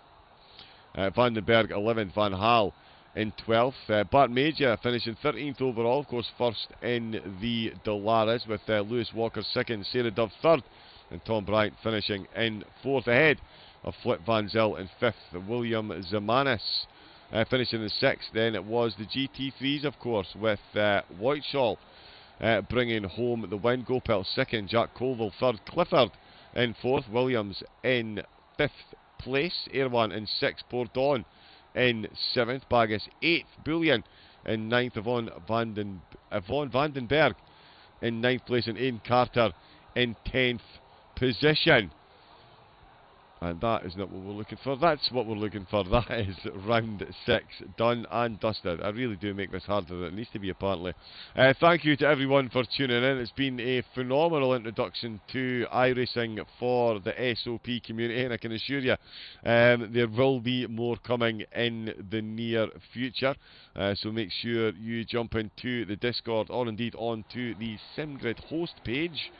Vandenberg 11th, Van Hal in 12th. Bart Major finishing 13th overall, of course, first in the Delaris, with Lewis Walker 2nd, Sarah Dove 3rd, and Tom Bryant finishing in 4th, ahead of Flip Van Zyl in 5th. William Zamanis finishing in 6th. Then it was the GT3s, of course, with Whiteshall bringing home the win. Gopel 2nd, Jack Colville 3rd, Clifford in 4th, Williams in 5th place, Erwan in 6th, Bourdon in 7th, Baggis 8th, Bullion in 9th, Yvonne Vandenberg in 9th place, and Aidan Carter in 10th position. And that is not what we're looking for. That's what we're looking for. That is round 6 done and dusted. I really do make this harder than it needs to be, apparently. Thank you to everyone for tuning in. It's been a phenomenal introduction to iRacing for the SOP community, and I can assure you there will be more coming in the near future. So make sure you jump into the Discord, or indeed onto the SimGrid host page,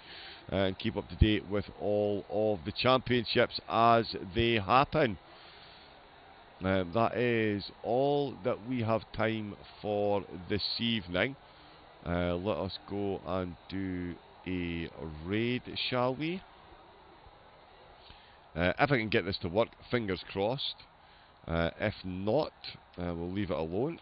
and keep up to date with all of the championships as they happen. That is all that we have time for this evening. Let us go and do a raid, shall we? If I can get this to work, fingers crossed. If not, we'll leave it alone.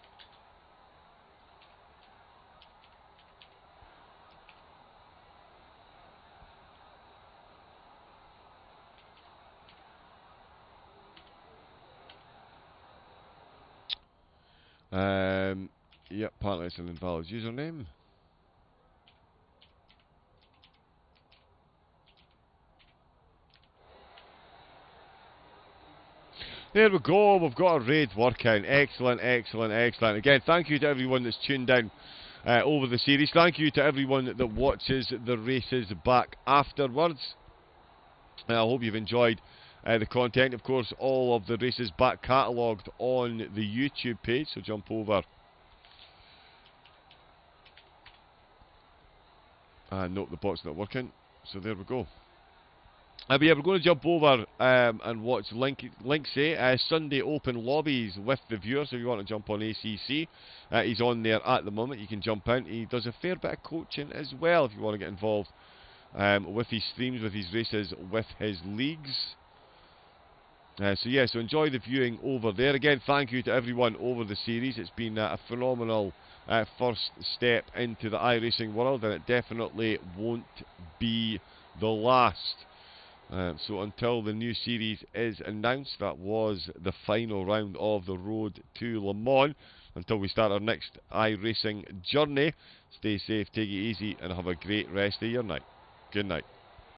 Yep, apparently it's an invalid username. There we go, we've got a raid working. Excellent, excellent, excellent. Again, thank you to everyone that's tuned in over the series. Thank you to everyone that watches the races back afterwards. I hope you've enjoyed the content. Of course, all of the races back catalogued on the YouTube page, so jump over. Nope, the bot's not working, so there we go. But yeah, we're going to jump over and watch Linksay Sunday Open Lobbies with the viewers. So if you want to jump on ACC, he's on there at the moment. You can jump in. He does a fair bit of coaching as well if you want to get involved with his streams, with his races, with his leagues. So yeah, so enjoy the viewing over there. Again, thank you to everyone over the series. It's been a phenomenal first step into the iRacing world, and it definitely won't be the last. So until the new series is announced, that was the final round of the road to Le Mans. Until we start our next iRacing journey, stay safe, take it easy, and have a great rest of your night. Good night.